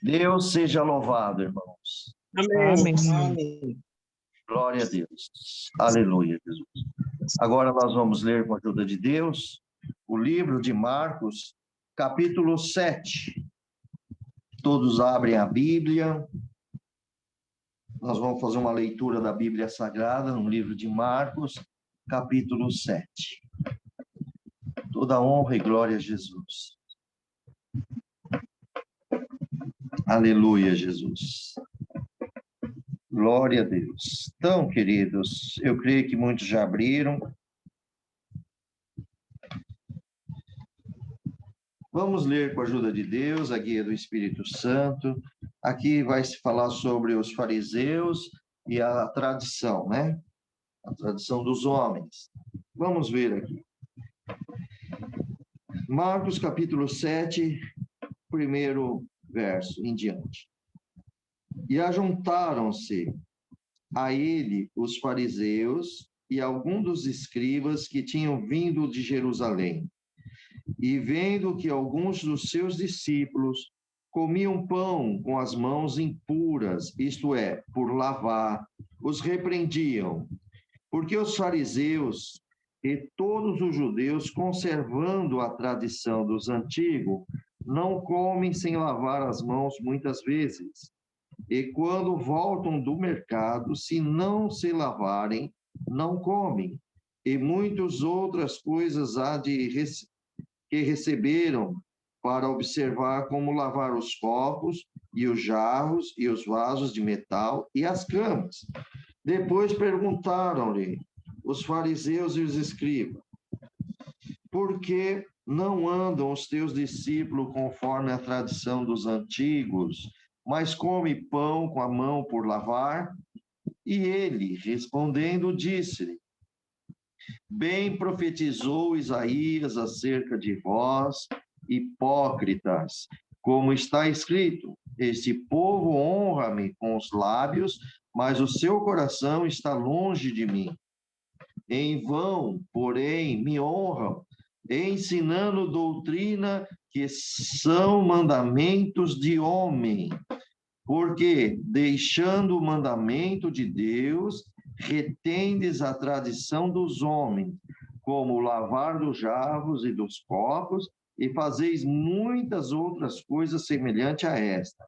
Deus seja louvado, irmãos. Amém. Amém. Glória a Deus. Aleluia, Jesus. Agora nós vamos ler, com a ajuda de Deus, o livro de Marcos, capítulo 7. Todos abrem a Bíblia. Nós vamos fazer uma leitura da Bíblia Sagrada no livro de Marcos, capítulo 7. Toda honra e glória a Jesus. Aleluia, Jesus. Glória a Deus. Então, queridos, eu creio que muitos já abriram. Vamos ler com a ajuda de Deus, a guia do Espírito Santo. Aqui vai se falar sobre os fariseus e a tradição, né? A tradição dos homens. Vamos ver aqui. Marcos, capítulo 7, primeiro verso em diante. E ajuntaram-se a ele os fariseus e alguns dos escribas que tinham vindo de Jerusalém. E vendo que alguns dos seus discípulos comiam pão com as mãos impuras, isto é, por lavar, os repreendiam. Porque os fariseus e todos os judeus, conservando a tradição dos antigos, não comem sem lavar as mãos muitas vezes. E quando voltam do mercado, se não se lavarem, não comem. E muitas outras coisas há que receberam para observar como lavar os copos e os jarros e os vasos de metal e as camas. Depois perguntaram-lhe os fariseus e os escribas: por que não andam os teus discípulos conforme a tradição dos antigos, mas come pão com a mão por lavar? E ele, respondendo, disse-lhe: bem profetizou Isaías acerca de vós, hipócritas, como está escrito: este povo honra-me com os lábios, mas o seu coração está longe de mim. Em vão, porém, me honram, ensinando doutrina que são mandamentos de homem. Porque, deixando o mandamento de Deus, retendes a tradição dos homens, como o lavar dos jarros e dos copos, e fazeis muitas outras coisas semelhantes a esta.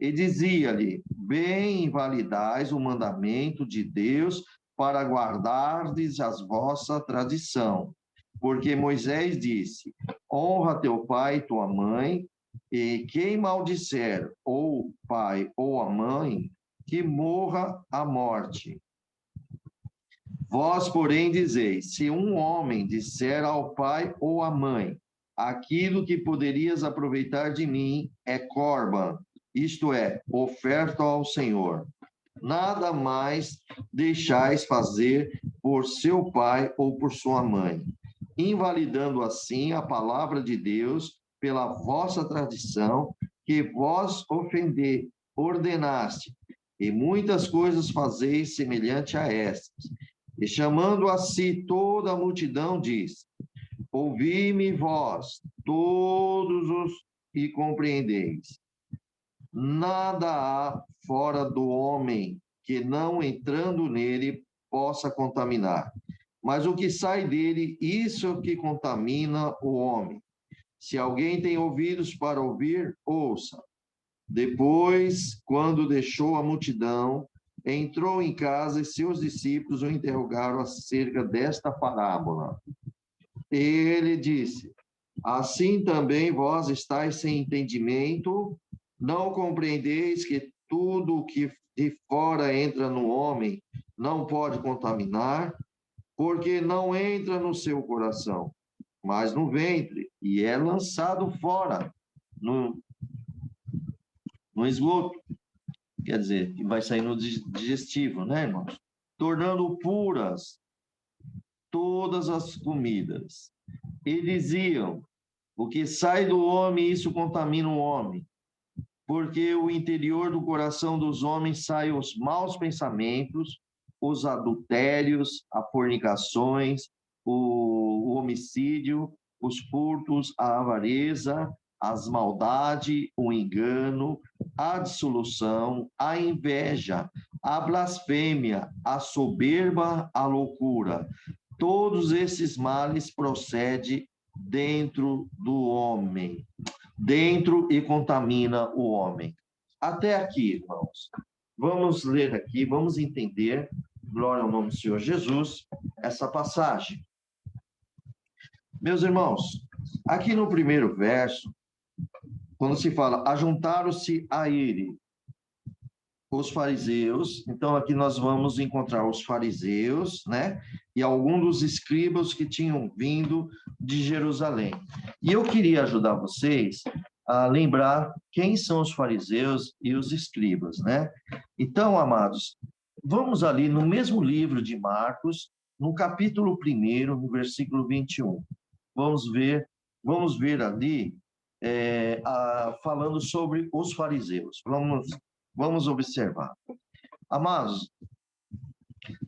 E dizia-lhe: bem invalidais o mandamento de Deus para guardardes a vossa tradição. Porque Moisés disse: honra teu pai e tua mãe, e quem maldisser ou o pai ou a mãe, que morra a morte. Vós, porém, dizeis: se um homem disser ao pai ou à mãe, aquilo que poderias aproveitar de mim é corban, isto é, oferta ao Senhor, nada mais deixais fazer por seu pai ou por sua mãe, invalidando assim a palavra de Deus pela vossa tradição, que vós ordenaste, e muitas coisas fazeis semelhante a estas. E chamando a si toda a multidão, diz: ouvi-me vós, todos os que compreendeis. Nada há fora do homem que, não entrando nele, possa contaminar. Mas o que sai dele, isso é o que contamina o homem. Se alguém tem ouvidos para ouvir, ouça. Depois, quando deixou a multidão, entrou em casa e seus discípulos o interrogaram acerca desta parábola. Ele disse: assim também vós estáis sem entendimento, não compreendeis que tudo o que de fora entra no homem não pode contaminar, porque não entra no seu coração, mas no ventre, e é lançado fora, no esgoto. Quer dizer, que vai sair no digestivo, né, irmãos? Tornando puras todas as comidas. E diziam: o que sai do homem, isso contamina o homem. Porque o interior do coração dos homens saem os maus pensamentos, os adultérios, as fornicações, o homicídio, os furtos, a avareza, as maldade, o engano, a dissolução, a inveja, a blasfêmia, a soberba, a loucura. Todos esses males procedem dentro do homem, dentro e contamina o homem. Até aqui, irmãos. Vamos ler aqui, vamos entender, glória ao nome do Senhor Jesus, essa passagem. Meus irmãos, aqui no primeiro verso, quando se fala, ajuntaram-se a ele os fariseus, então aqui nós vamos encontrar os fariseus, né? E alguns dos escribas que tinham vindo de Jerusalém. E eu queria ajudar vocês a lembrar quem são os fariseus e os escribas, né? Então, amados, vamos ali no mesmo livro de Marcos, no capítulo 1, no versículo 21. Vamos ver ali, falando sobre os fariseus. Vamos observar. Amados,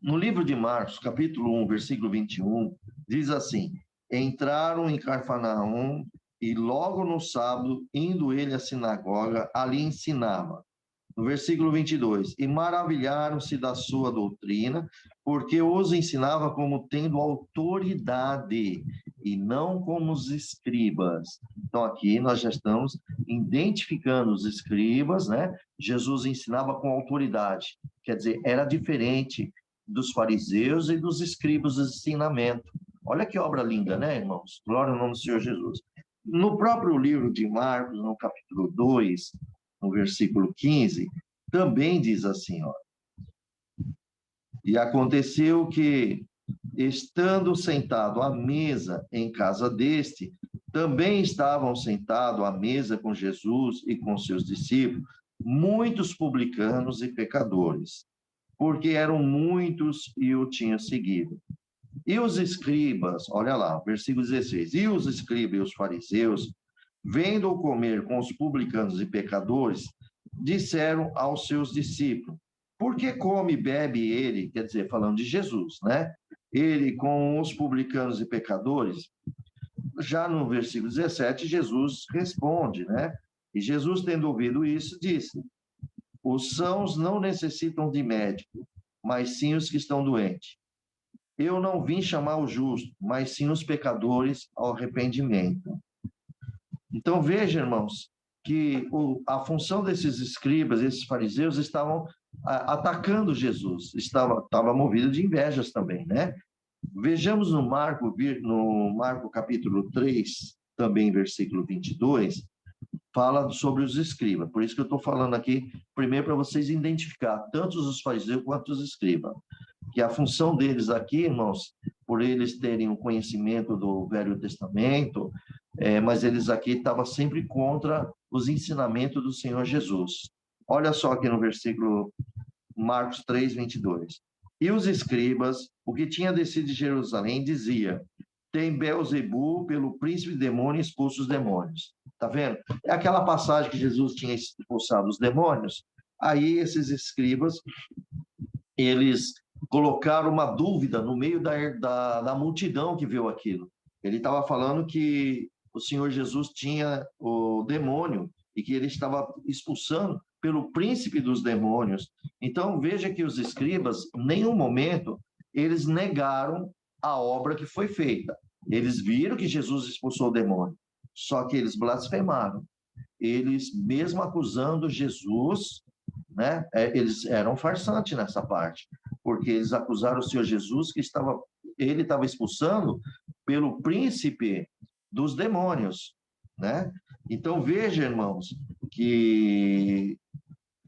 no livro de Marcos, capítulo 1, versículo 21, diz assim: entraram em Cafarnaum e logo no sábado, indo ele à sinagoga, ali ensinava. No versículo 22, e maravilharam-se da sua doutrina, porque os ensinava como tendo autoridade, e não como os escribas. Então, aqui nós já estamos identificando os escribas, né? Jesus ensinava com autoridade, quer dizer, era diferente dos fariseus e dos escribas do ensinamento. Olha que obra linda, né, irmãos? Glória ao nome do Senhor Jesus. No próprio livro de Marcos, no capítulo 2, no versículo 15, também diz assim, ó. E aconteceu que, estando sentado à mesa em casa deste, também estavam sentados à mesa com Jesus e com seus discípulos, muitos publicanos e pecadores, porque eram muitos e o tinham seguido. E os escribas, olha lá, versículo 16, e os escribas e os fariseus, vendo-o comer com os publicanos e pecadores, disseram aos seus discípulos, por que come e bebe ele, quer dizer, falando de Jesus, né? Ele com os publicanos e pecadores? Já no versículo 17, Jesus responde, né? E Jesus, tendo ouvido isso, disse, os sãos não necessitam de médico, mas sim os que estão doentes. Eu não vim chamar o justo, mas sim os pecadores ao arrependimento. Então, veja, irmãos, que a função desses escribas, esses fariseus, estavam atacando Jesus, estava movido de invejas também, né? Vejamos no Marco capítulo 3, também versículo 22, fala sobre os escribas. Por isso que eu estou falando aqui, primeiro, para vocês identificar tanto os fariseus quanto os escribas. Que a função deles aqui, irmãos, por eles terem o conhecimento do Velho Testamento, mas eles aqui estavam sempre contra os ensinamentos do Senhor Jesus. Olha só aqui no versículo Marcos 3, 22. E os escribas, o que tinha descido de Jerusalém, dizia, tem Beelzebu pelo príncipe de demônios expulso os demônios. Tá vendo? É aquela passagem que Jesus tinha expulsado os demônios. Aí esses escribas, eles colocaram uma dúvida no meio da multidão que viu aquilo. Ele estava falando que o Senhor Jesus tinha o demônio e que ele estava expulsando pelo príncipe dos demônios. Então, veja que os escribas, em nenhum momento, eles negaram a obra que foi feita. Eles viram que Jesus expulsou o demônio, só que eles blasfemaram. Eles, mesmo acusando Jesus, né, eles eram farsantes nessa parte, porque eles acusaram o Senhor Jesus que ele estava expulsando pelo príncipe dos demônios, né? Então, veja, irmãos, que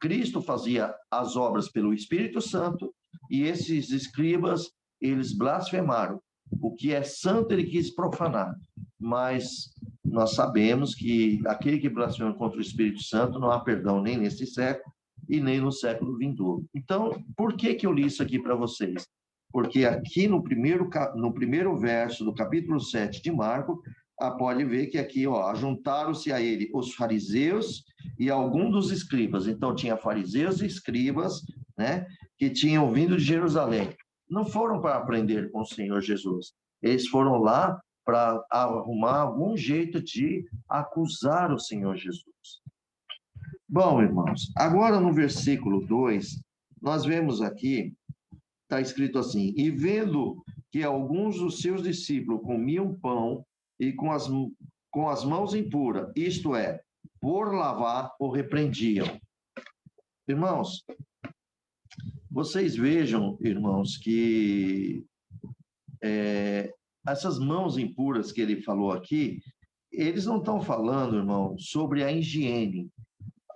Cristo fazia as obras pelo Espírito Santo e esses escribas, eles blasfemaram. O que é santo ele quis profanar, mas nós sabemos que aquele que blasfema contra o Espírito Santo não há perdão nem nesse século e nem no século vindouro. Então, por que eu li isso aqui para vocês? Porque aqui no primeiro verso do capítulo 7 de Marcos, pode ver que aqui, ó, juntaram-se a ele os fariseus e alguns dos escribas. Então, tinha fariseus e escribas, né, que tinham vindo de Jerusalém. Não foram para aprender com o Senhor Jesus. Eles foram lá para arrumar algum jeito de acusar o Senhor Jesus. Bom, irmãos, agora no versículo 2, nós vemos aqui, está escrito assim: e vendo que alguns dos seus discípulos comiam pão e com as mãos impuras, isto é, por lavar, o repreendiam. Irmãos, vocês vejam, irmãos, que essas mãos impuras que ele falou aqui, eles não estão falando, irmão, sobre a higiene.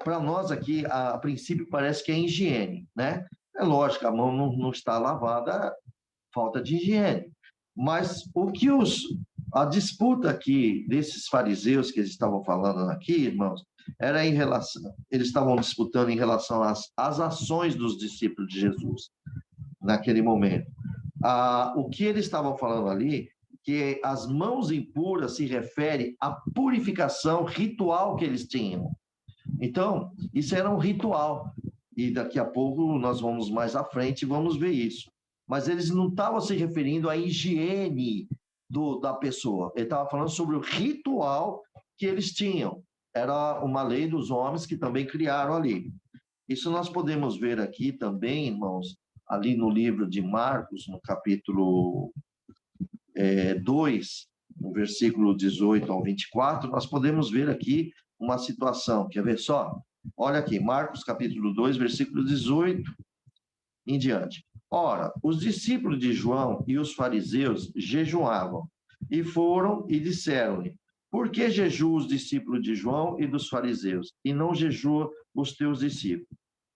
Para nós aqui, a princípio, parece que é higiene, né? É lógico, a mão não está lavada, falta de higiene. Mas o que a disputa aqui desses fariseus que eles estavam falando aqui, irmãos, era em relação, eles estavam disputando em relação às ações dos discípulos de Jesus naquele momento. O que eles estavam falando ali, que as mãos impuras se refere à purificação ritual que eles tinham. Então, isso era um ritual, e daqui a pouco nós vamos mais à frente e vamos ver isso. Mas eles não estavam se referindo à higiene da pessoa, ele estava falando sobre o ritual que eles tinham. Era uma lei dos homens que também criaram ali. Isso nós podemos ver aqui também, irmãos, ali no livro de Marcos, no capítulo 2, no versículo 18 ao 24, nós podemos ver aqui uma situação. Quer ver só? Olha aqui, Marcos capítulo 2, versículo 18 em diante. Ora, os discípulos de João e os fariseus jejuavam, e foram e disseram-lhe: por que jejuam os discípulos de João e dos fariseus, e não jejuam os teus discípulos?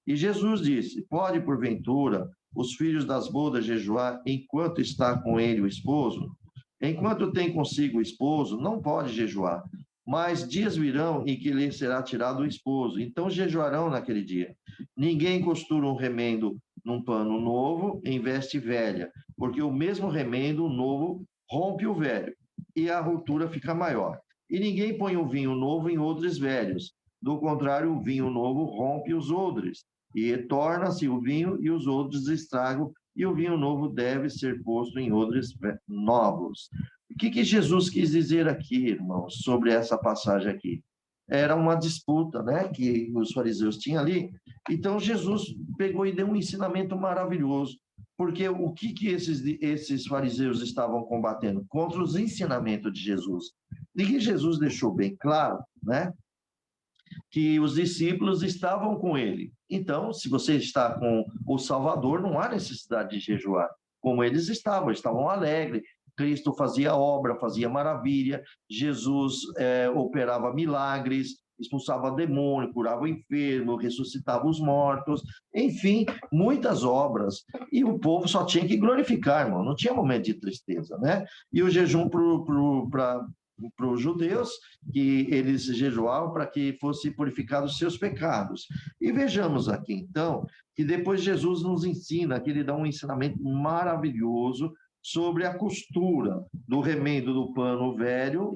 E Jesus disse: pode, porventura, os filhos das bodas jejuar enquanto está com ele o esposo? Enquanto tem consigo o esposo, não pode jejuar. Mas dias virão em que lhe será tirado o esposo, então jejuarão naquele dia. Ninguém costura um remendo num pano novo em veste velha, porque o mesmo remendo novo rompe o velho, e a ruptura fica maior. E ninguém põe o vinho novo em odres velhos. Do contrário, o vinho novo rompe os odres, e torna-se o vinho e os odres estragam, e o vinho novo deve ser posto em odres novos. O que Jesus quis dizer aqui, irmãos, sobre essa passagem aqui? Era uma disputa, né, que os fariseus tinham ali. Então, Jesus pegou e deu um ensinamento maravilhoso, porque o que esses fariseus estavam combatendo? Contra os ensinamentos de Jesus. E que Jesus deixou bem claro, né, que os discípulos estavam com ele. Então, se você está com o Salvador, não há necessidade de jejuar. Como eles estavam alegres. Cristo fazia obra, fazia maravilha, Jesus operava milagres, expulsava demônio, curava o enfermo, ressuscitava os mortos, enfim, muitas obras. E o povo só tinha que glorificar, irmão, não tinha momento de tristeza, né? E o jejum para os judeus, que eles jejuavam para que fossem purificados os seus pecados. E vejamos aqui, então, que depois Jesus nos ensina, que ele dá um ensinamento maravilhoso sobre a costura do remendo do pano velho,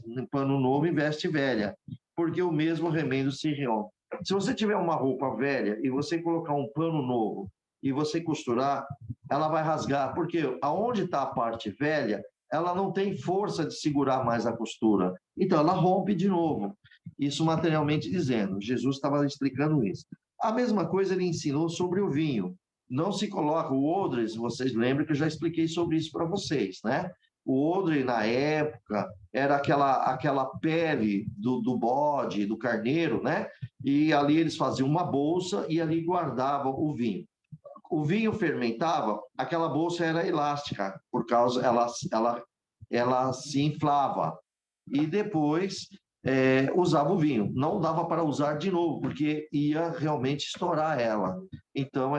no pano novo, em veste velha, porque o mesmo remendo se rompe. Se você tiver uma roupa velha e você colocar um pano novo e você costurar, ela vai rasgar, porque aonde está a parte velha, ela não tem força de segurar mais a costura. Então, ela rompe de novo. Isso materialmente dizendo. Jesus estava explicando isso. A mesma coisa ele ensinou sobre o vinho. Não se coloca o odre, vocês lembram que eu já expliquei sobre isso para vocês, né? O odre, na época, era aquela pele do bode, do carneiro, né? E ali eles faziam uma bolsa e ali guardavam o vinho. O vinho fermentava, aquela bolsa era elástica, por causa ela se inflava. E depois usava o vinho. Não dava para usar de novo, porque ia realmente estourar ela. Então,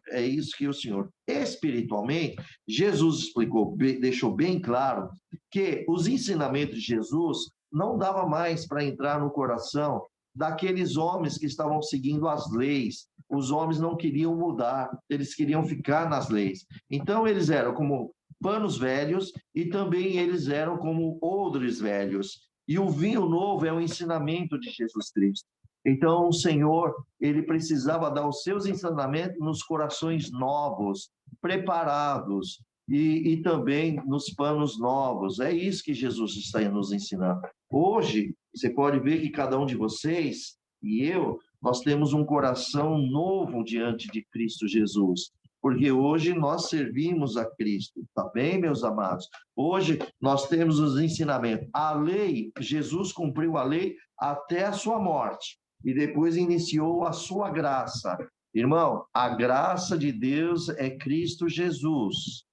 é isso que o Senhor... Espiritualmente, Jesus explicou, deixou bem claro, que os ensinamentos de Jesus não dava mais para entrar no coração daqueles homens que estavam seguindo as leis. Os homens não queriam mudar, eles queriam ficar nas leis. Então, eles eram como panos velhos e também eles eram como odres velhos. E o vinho novo é o ensinamento de Jesus Cristo. Então, o Senhor, ele precisava dar os seus ensinamentos nos corações novos, preparados. e também nos panos novos. É isso que Jesus está nos ensinando. Hoje, você pode ver que cada um de vocês e eu, nós temos um coração novo diante de Cristo Jesus. Porque hoje nós servimos a Cristo, tá bem, meus amados? Hoje nós temos os ensinamentos. A lei, Jesus cumpriu a lei até a sua morte e depois iniciou a sua graça. Irmão, a graça de Deus é Cristo Jesus.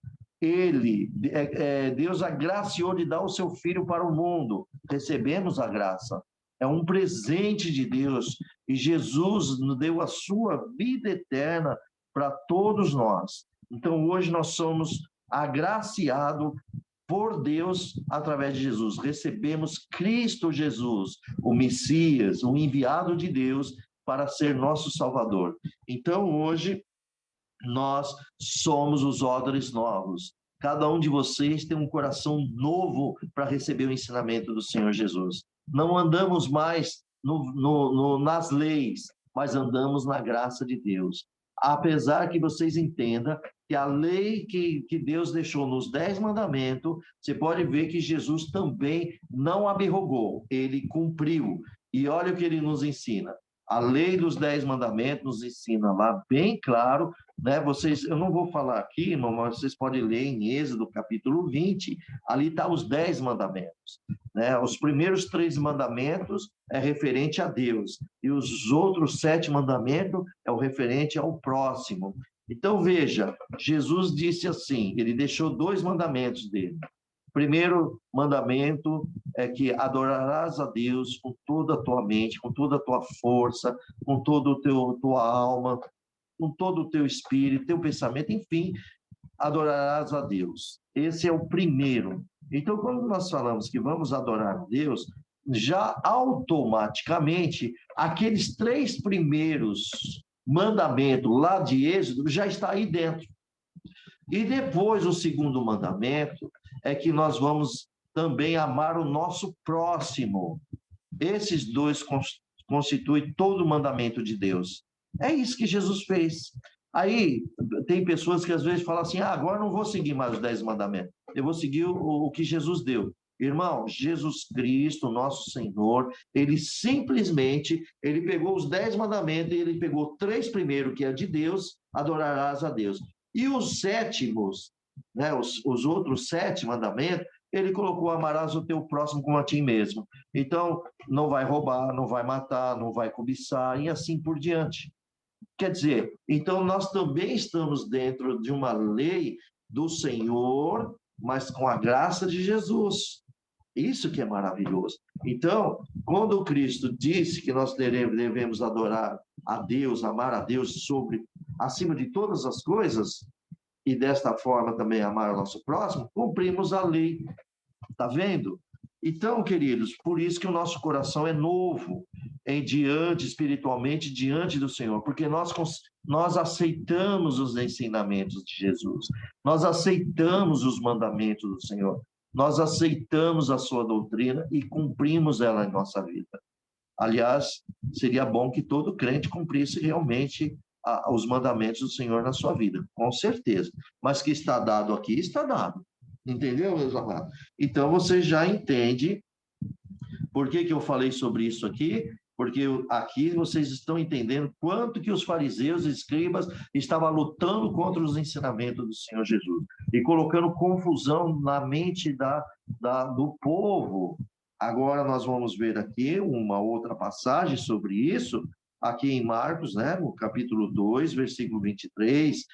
Deus agraciou de dar o seu Filho para o mundo. Recebemos a graça. É um presente de Deus. E Jesus nos deu a sua vida eterna para todos nós. Então, hoje nós somos agraciados por Deus através de Jesus. Recebemos Cristo Jesus, o Messias, o enviado de Deus para ser nosso Salvador. Então, hoje, nós somos os odres novos. Cada um de vocês tem um coração novo para receber o ensinamento do Senhor Jesus. Não andamos mais nas leis, mas andamos na graça de Deus. Apesar que vocês entendam que a lei que Deus deixou nos 10 mandamentos, você pode ver que Jesus também não abrogou, ele cumpriu. E olha o que ele nos ensina. A lei dos 10 mandamentos nos ensina lá bem claro, né? Eu não vou falar aqui, irmão, mas vocês podem ler em Êxodo, capítulo 20, ali está os 10 mandamentos, né? Os primeiros 3 mandamentos é referente a Deus, e os outros 7 mandamentos é o referente ao próximo. Então, veja, Jesus disse assim, ele deixou 2 mandamentos dele. Primeiro mandamento é que adorarás a Deus com toda a tua mente, com toda a tua força, com toda a tua alma, com todo o teu espírito, teu pensamento, enfim, adorarás a Deus. Esse é o primeiro. Então, quando nós falamos que vamos adorar a Deus, já automaticamente, aqueles 3 primeiros mandamentos lá de Êxodo já está aí dentro. E depois o segundo mandamento é que nós vamos também amar o nosso próximo. Esses 2 constituem todo o mandamento de Deus. É isso que Jesus fez. Aí tem pessoas que às vezes falam assim, agora não vou seguir mais os 10 mandamentos, eu vou seguir o que Jesus deu. Irmão, Jesus Cristo, nosso Senhor, ele simplesmente, ele pegou os 10 mandamentos e ele pegou 3 primeiros, que é de Deus, adorarás a Deus. E os sétimos, né, os outros 7 mandamentos, ele colocou, amarás o teu próximo como a ti mesmo. Então, não vai roubar, não vai matar, não vai cobiçar, e assim por diante. Quer dizer, então nós também estamos dentro de uma lei do Senhor, mas com a graça de Jesus. Isso que é maravilhoso. Então, quando Cristo disse que nós devemos adorar a Deus, amar a Deus acima de todas as coisas, e desta forma também amar o nosso próximo, cumprimos a lei. Está vendo? Então, queridos, por isso que o nosso coração é novo, espiritualmente, diante do Senhor, porque nós aceitamos os ensinamentos de Jesus, nós aceitamos os mandamentos do Senhor, nós aceitamos a sua doutrina e cumprimos ela em nossa vida. Aliás, seria bom que todo crente cumprisse realmente os mandamentos do Senhor na sua vida, com certeza. Mas que está dado aqui, está dado. Entendeu, meus amados? Então, você já entende por que eu falei sobre isso aqui, porque aqui vocês estão entendendo quanto que os fariseus e escribas estavam lutando contra os ensinamentos do Senhor Jesus e colocando confusão na mente do povo. Agora nós vamos ver aqui uma outra passagem sobre isso, aqui em Marcos, né, no capítulo 2, versículo 23,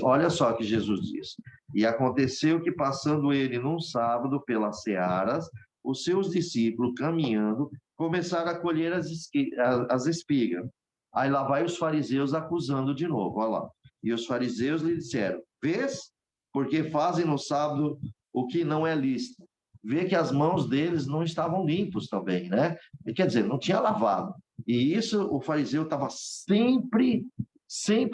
olha só o que Jesus diz. E aconteceu que, passando ele num sábado pelas searas, os seus discípulos, caminhando, começaram a colher as espigas. Aí lá vai os fariseus acusando de novo, olha lá. E os fariseus lhe disseram, vês? Porque fazem no sábado o que não é lícito. Vê que as mãos deles não estavam limpos também, né? Quer dizer, não tinha lavado. E isso o fariseu estava sempre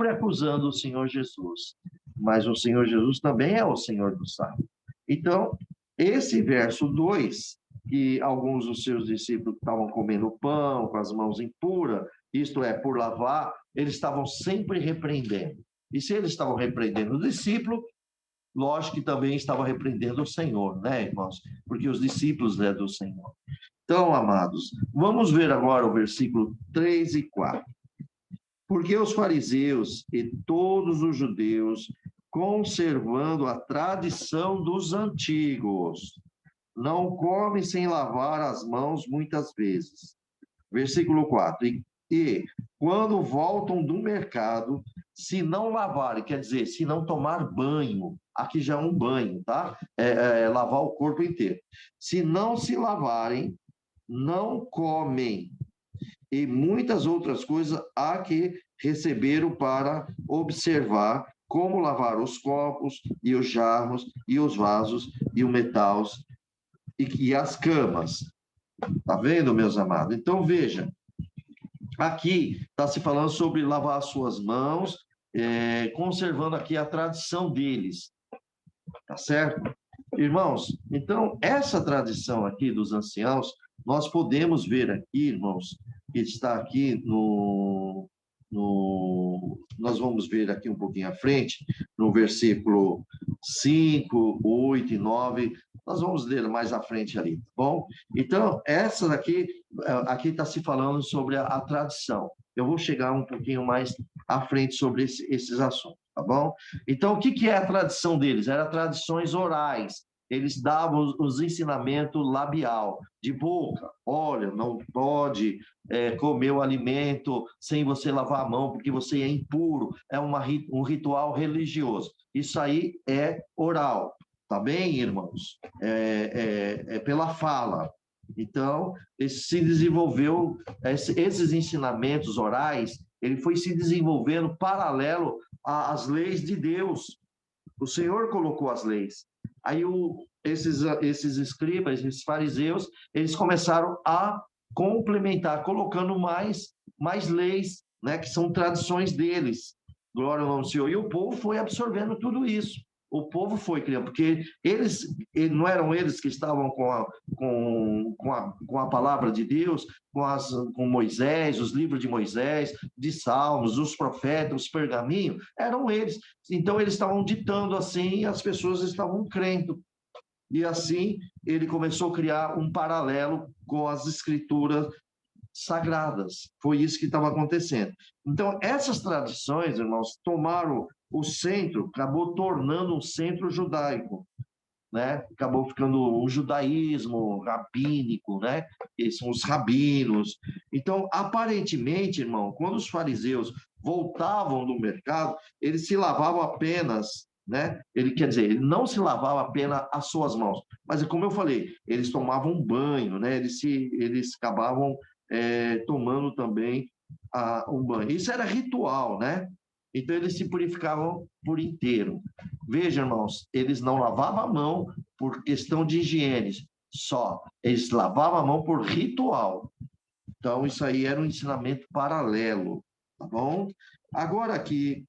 acusando o Senhor Jesus. Mas o Senhor Jesus também é o Senhor do sábado. Então, esse verso 2, que alguns dos seus discípulos estavam comendo pão com as mãos impuras, isto é, por lavar, eles estavam sempre repreendendo. E se eles estavam repreendendo o discípulo, lógico que também estava repreendendo o Senhor, né, irmãos? Porque os discípulos é do Senhor. Então, amados, vamos ver agora o versículo 3 e 4. Porque os fariseus e todos os judeus, conservando a tradição dos antigos, não comem sem lavar as mãos muitas vezes. Versículo 4. E quando voltam do mercado, se não lavarem, quer dizer, se não tomar banho, aqui já é um banho, tá? Lavar o corpo inteiro. Se não se lavarem, não comem. E muitas outras coisas há que receberam para observar como lavar os copos e os jarros e os vasos e os metais e as camas. Tá vendo, meus amados? Então, veja, aqui está se falando sobre lavar as suas mãos, conservando aqui a tradição deles, tá certo? Irmãos, então, essa tradição aqui dos anciãos, nós podemos ver aqui, irmãos, que está aqui nós vamos ver aqui um pouquinho à frente, no versículo 5, 8 e 9, nós vamos ler mais à frente ali, tá bom? Então, essa daqui, aqui está se falando sobre a tradição. Eu vou chegar um pouquinho mais à frente sobre esses assuntos, tá bom? Então, o que é a tradição deles? Eram tradições orais. Eles davam os ensinamentos labial, de boca. Olha, não pode comer o alimento sem você lavar a mão, porque você é impuro. É um ritual religioso. Isso aí é oral, tá bem, irmãos? É pela fala. Então, se desenvolveu, esses ensinamentos orais, ele foi se desenvolvendo paralelo às leis de Deus. O Senhor colocou as leis. Aí esses escribas, esses fariseus, eles começaram a complementar, colocando mais leis, né, que são tradições deles. Glória ao nome do Senhor. E o povo foi absorvendo tudo isso. O povo foi criando, porque não eram eles que estavam com a palavra de Deus, com Moisés, os livros de Moisés, de Salmos, os profetas, os pergaminhos, eram eles. Então, eles estavam ditando assim e as pessoas estavam crendo. E assim, ele começou a criar um paralelo com as escrituras sagradas. Foi isso que estava acontecendo. Então, essas tradições, irmãos, tomaram o centro, acabou tornando um centro judaico, né? Acabou ficando um judaísmo rabínico, né? Que são os rabinos. Então, aparentemente, irmão, quando os fariseus voltavam do mercado, eles se lavavam apenas, né? Ele não se lavava apenas as suas mãos, mas como eu falei, eles tomavam um banho, né? Eles acabavam tomando também um banho. Isso era ritual, né? Então, eles se purificavam por inteiro. Veja, irmãos, eles não lavavam a mão por questão de higiene só. Eles lavavam a mão por ritual. Então, isso aí era um ensinamento paralelo, tá bom? Agora aqui,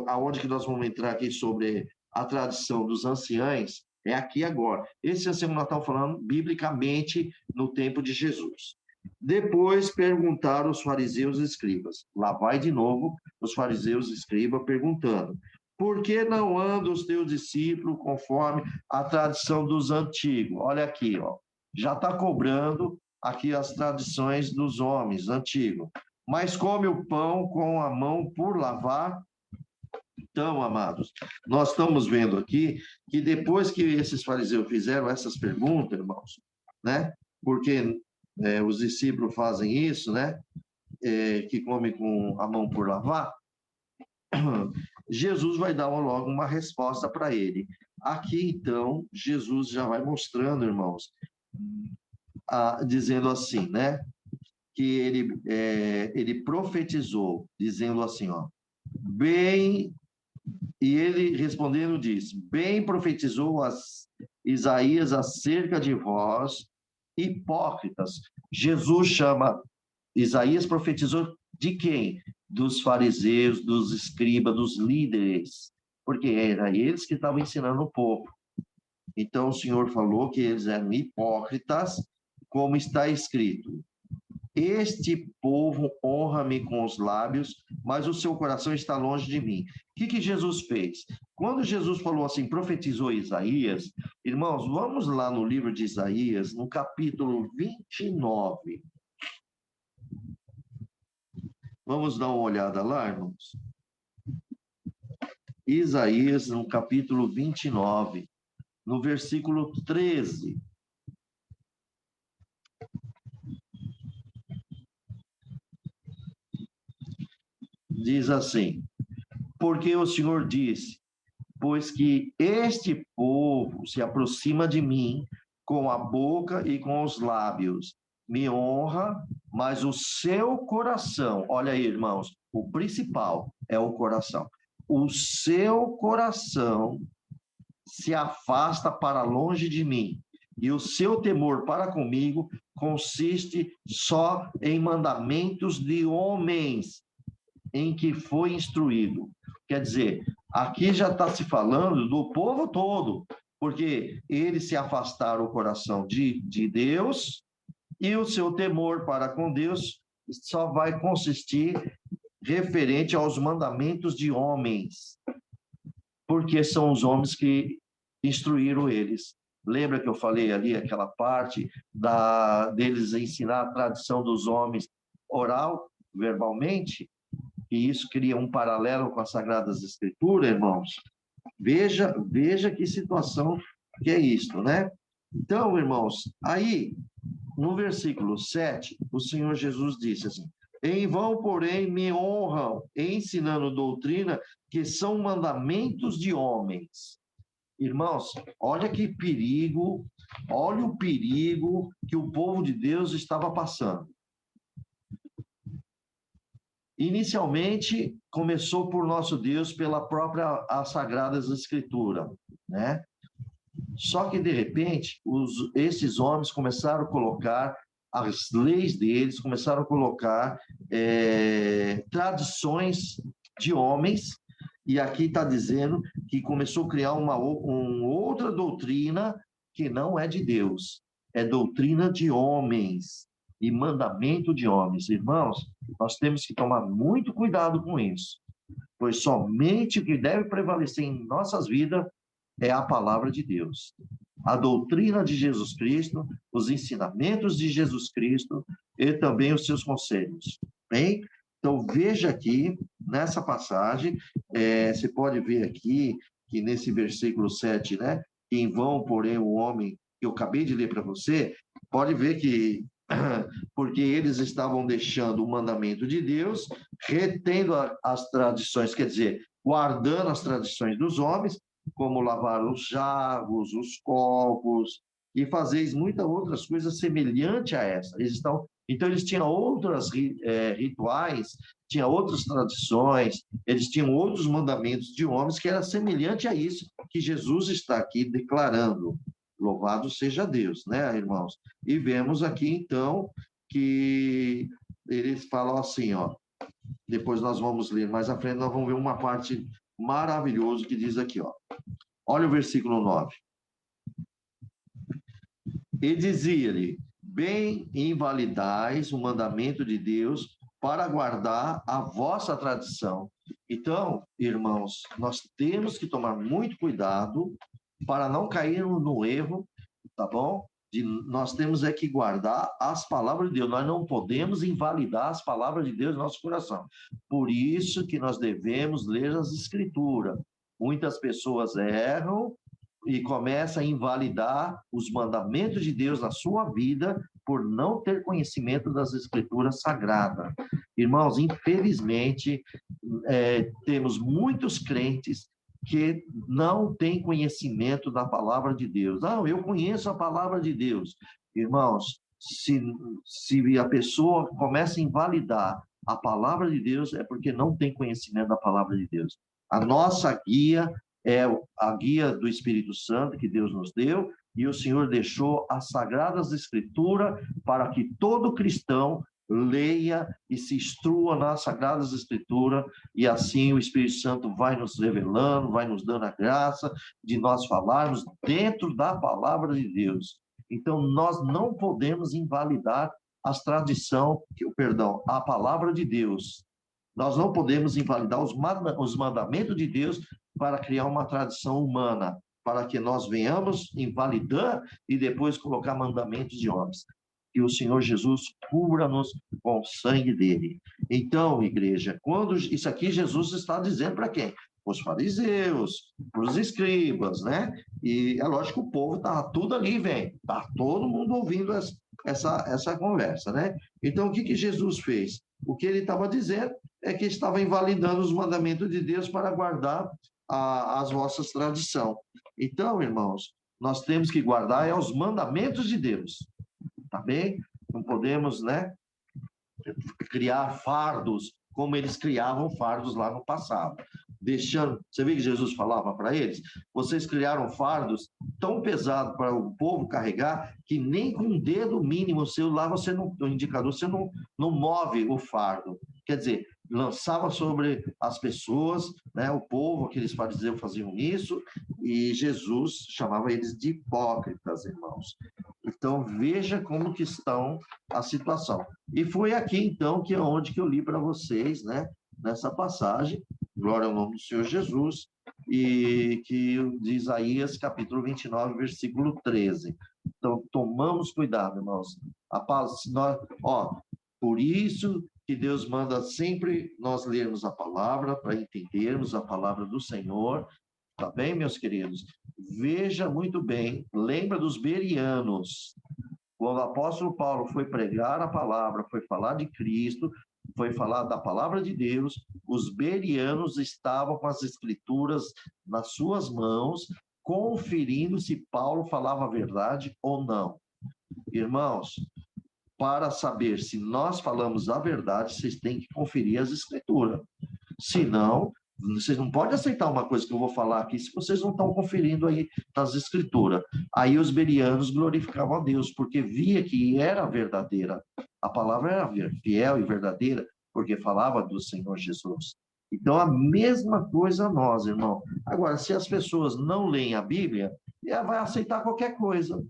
aonde que nós vamos entrar aqui sobre a tradição dos anciães, é aqui agora. Esse ancião que nós estamos falando, biblicamente, no tempo de Jesus. Depois perguntaram os fariseus e escribas. Lá vai de novo os fariseus e escribas perguntando: por que não andam os teus discípulos conforme a tradição dos antigos? Olha aqui, ó, já está cobrando aqui as tradições dos homens antigos. Mas come o pão com a mão por lavar. Então, amados, nós estamos vendo aqui que depois que esses fariseus fizeram essas perguntas, irmãos, né? Porque os discípulos fazem isso, né? Que come com a mão por lavar. Jesus vai dar logo uma resposta para ele. Aqui, então, Jesus já vai mostrando, irmãos, dizendo assim, né? Que ele profetizou, dizendo assim, ó, bem, e ele respondendo diz, bem profetizou Isaías acerca de vós, hipócritas. Jesus chama, Isaías profetizou de quem? Dos fariseus, dos escribas, dos líderes, porque era eles que estavam ensinando o povo. Então o Senhor falou que eles eram hipócritas, como está escrito: este povo honra-me com os lábios, mas o seu coração está longe de mim. O que Jesus fez? Quando Jesus falou assim, profetizou Isaías, irmãos, vamos lá no livro de Isaías, no capítulo 29. Vamos dar uma olhada lá, irmãos? Isaías, no capítulo 29, no versículo 13. Diz assim: porque o Senhor disse, pois que este povo se aproxima de mim com a boca e com os lábios, me honra, mas o seu coração, olha aí, irmãos, o principal é o coração. O seu coração se afasta para longe de mim, e o seu temor para comigo consiste só em mandamentos de homens em que foi instruído. Quer dizer, aqui já está se falando do povo todo, porque eles se afastaram o coração de Deus, e o seu temor para com Deus só vai consistir referente aos mandamentos de homens, porque são os homens que instruíram eles. Lembra que eu falei ali aquela parte deles ensinar a tradição dos homens oral, verbalmente? E isso cria um paralelo com as Sagradas Escrituras, irmãos. Veja que situação que é isto, né? Então, irmãos, aí, no versículo 7, o Senhor Jesus disse assim: em vão, porém, me honram, ensinando doutrina que são mandamentos de homens. Irmãos, olha que perigo, olha o perigo que o povo de Deus estava passando. Inicialmente, começou por nosso Deus, pela própria as Sagradas Escrituras, né? Só que, de repente, esses homens começaram a colocar as leis deles, começaram a colocar tradições de homens, e aqui está dizendo que começou a criar uma outra doutrina que não é de Deus, é doutrina de homens e mandamento de homens. Irmãos, nós temos que tomar muito cuidado com isso, pois somente o que deve prevalecer em nossas vidas é a palavra de Deus, a doutrina de Jesus Cristo, os ensinamentos de Jesus Cristo e também os seus conselhos. Bem? Então, veja aqui, nessa passagem, você pode ver aqui, que nesse versículo 7, né? Em vão, porém, o homem, que eu acabei de ler para você, pode ver que porque eles estavam deixando o mandamento de Deus, retendo as tradições, quer dizer, guardando as tradições dos homens, como lavar os jarros, os copos, e fazer muitas outras coisas semelhantes a essa. Então, eles tinham outros rituais, tinham outras tradições, eles tinham outros mandamentos de homens que era semelhante a isso que Jesus está aqui declarando. Louvado seja Deus, né, irmãos? E vemos aqui, então, que eles falam assim, ó, depois nós vamos ler mais à frente, nós vamos ver uma parte maravilhosa que diz aqui, ó. Olha o versículo 9. E dizia-lhe, bem invalidais o mandamento de Deus para guardar a vossa tradição. Então, irmãos, nós temos que tomar muito cuidado para não cairmos no erro, tá bom? Nós temos que guardar as palavras de Deus. Nós não podemos invalidar as palavras de Deus no nosso coração. Por isso que nós devemos ler as Escrituras. Muitas pessoas erram e começam a invalidar os mandamentos de Deus na sua vida por não ter conhecimento das Escrituras Sagradas. Irmãos, infelizmente, temos muitos crentes que não têm conhecimento da palavra de Deus. Não, eu conheço a palavra de Deus. Irmãos, se a pessoa começa a invalidar a palavra de Deus, é porque não tem conhecimento da palavra de Deus. A nossa guia é a guia do Espírito Santo que Deus nos deu, e o Senhor deixou as Sagradas Escrituras para que todo cristão leia e se instrua nas Sagradas Escrituras, e assim o Espírito Santo vai nos revelando, vai nos dando a graça de nós falarmos dentro da palavra de Deus. Então, nós não podemos invalidar a palavra de Deus. Nós não podemos invalidar os mandamentos de Deus para criar uma tradição humana, para que nós venhamos invalidar e depois colocar mandamentos de homens. Que o Senhor Jesus cubra-nos com o sangue dele. Então, igreja, quando isso aqui Jesus está dizendo para quem? Os fariseus, os escribas, né? E é lógico que o povo está tudo ali, vem. Está todo mundo ouvindo essa conversa, né? Então, o que Jesus fez? O que ele estava dizendo é que estava invalidando os mandamentos de Deus para guardar as vossas tradições. Então, irmãos, nós temos que guardar os mandamentos de Deus, tá bem? Não podemos, né, criar fardos como eles criavam fardos lá no passado. Você vê que Jesus falava para eles? Vocês criaram fardos tão pesados para o povo carregar que nem com um dedo mínimo seu lá, o indicador, você não move o fardo. Quer dizer, lançava sobre as pessoas, né, o povo, aqueles fariseus faziam isso, e Jesus chamava eles de hipócritas, irmãos. Então, veja como que estão a situação. E foi aqui, então, que é onde que eu li para vocês, né, nessa passagem, glória ao nome do Senhor Jesus, e que de Isaías, capítulo 29, versículo 13. Então, tomamos cuidado, irmãos. Por isso que Deus manda sempre nós lermos a palavra, para entendermos a palavra do Senhor, tá bem, meus queridos? Veja muito bem, lembra dos bereanos. Quando o apóstolo Paulo foi pregar a palavra, foi falar de Cristo, foi falar da palavra de Deus, os bereanos estavam com as escrituras nas suas mãos, conferindo se Paulo falava a verdade ou não. Irmãos, para saber se nós falamos a verdade, vocês têm que conferir as escrituras. Senão, vocês não podem aceitar uma coisa que eu vou falar aqui se vocês não estão conferindo aí nas escrituras. Aí os bereanos glorificavam a Deus, porque via que era verdadeira. A palavra era fiel e verdadeira, porque falava do Senhor Jesus. Então, a mesma coisa nós, irmão. Agora, se as pessoas não leem a Bíblia, ela vai aceitar qualquer coisa.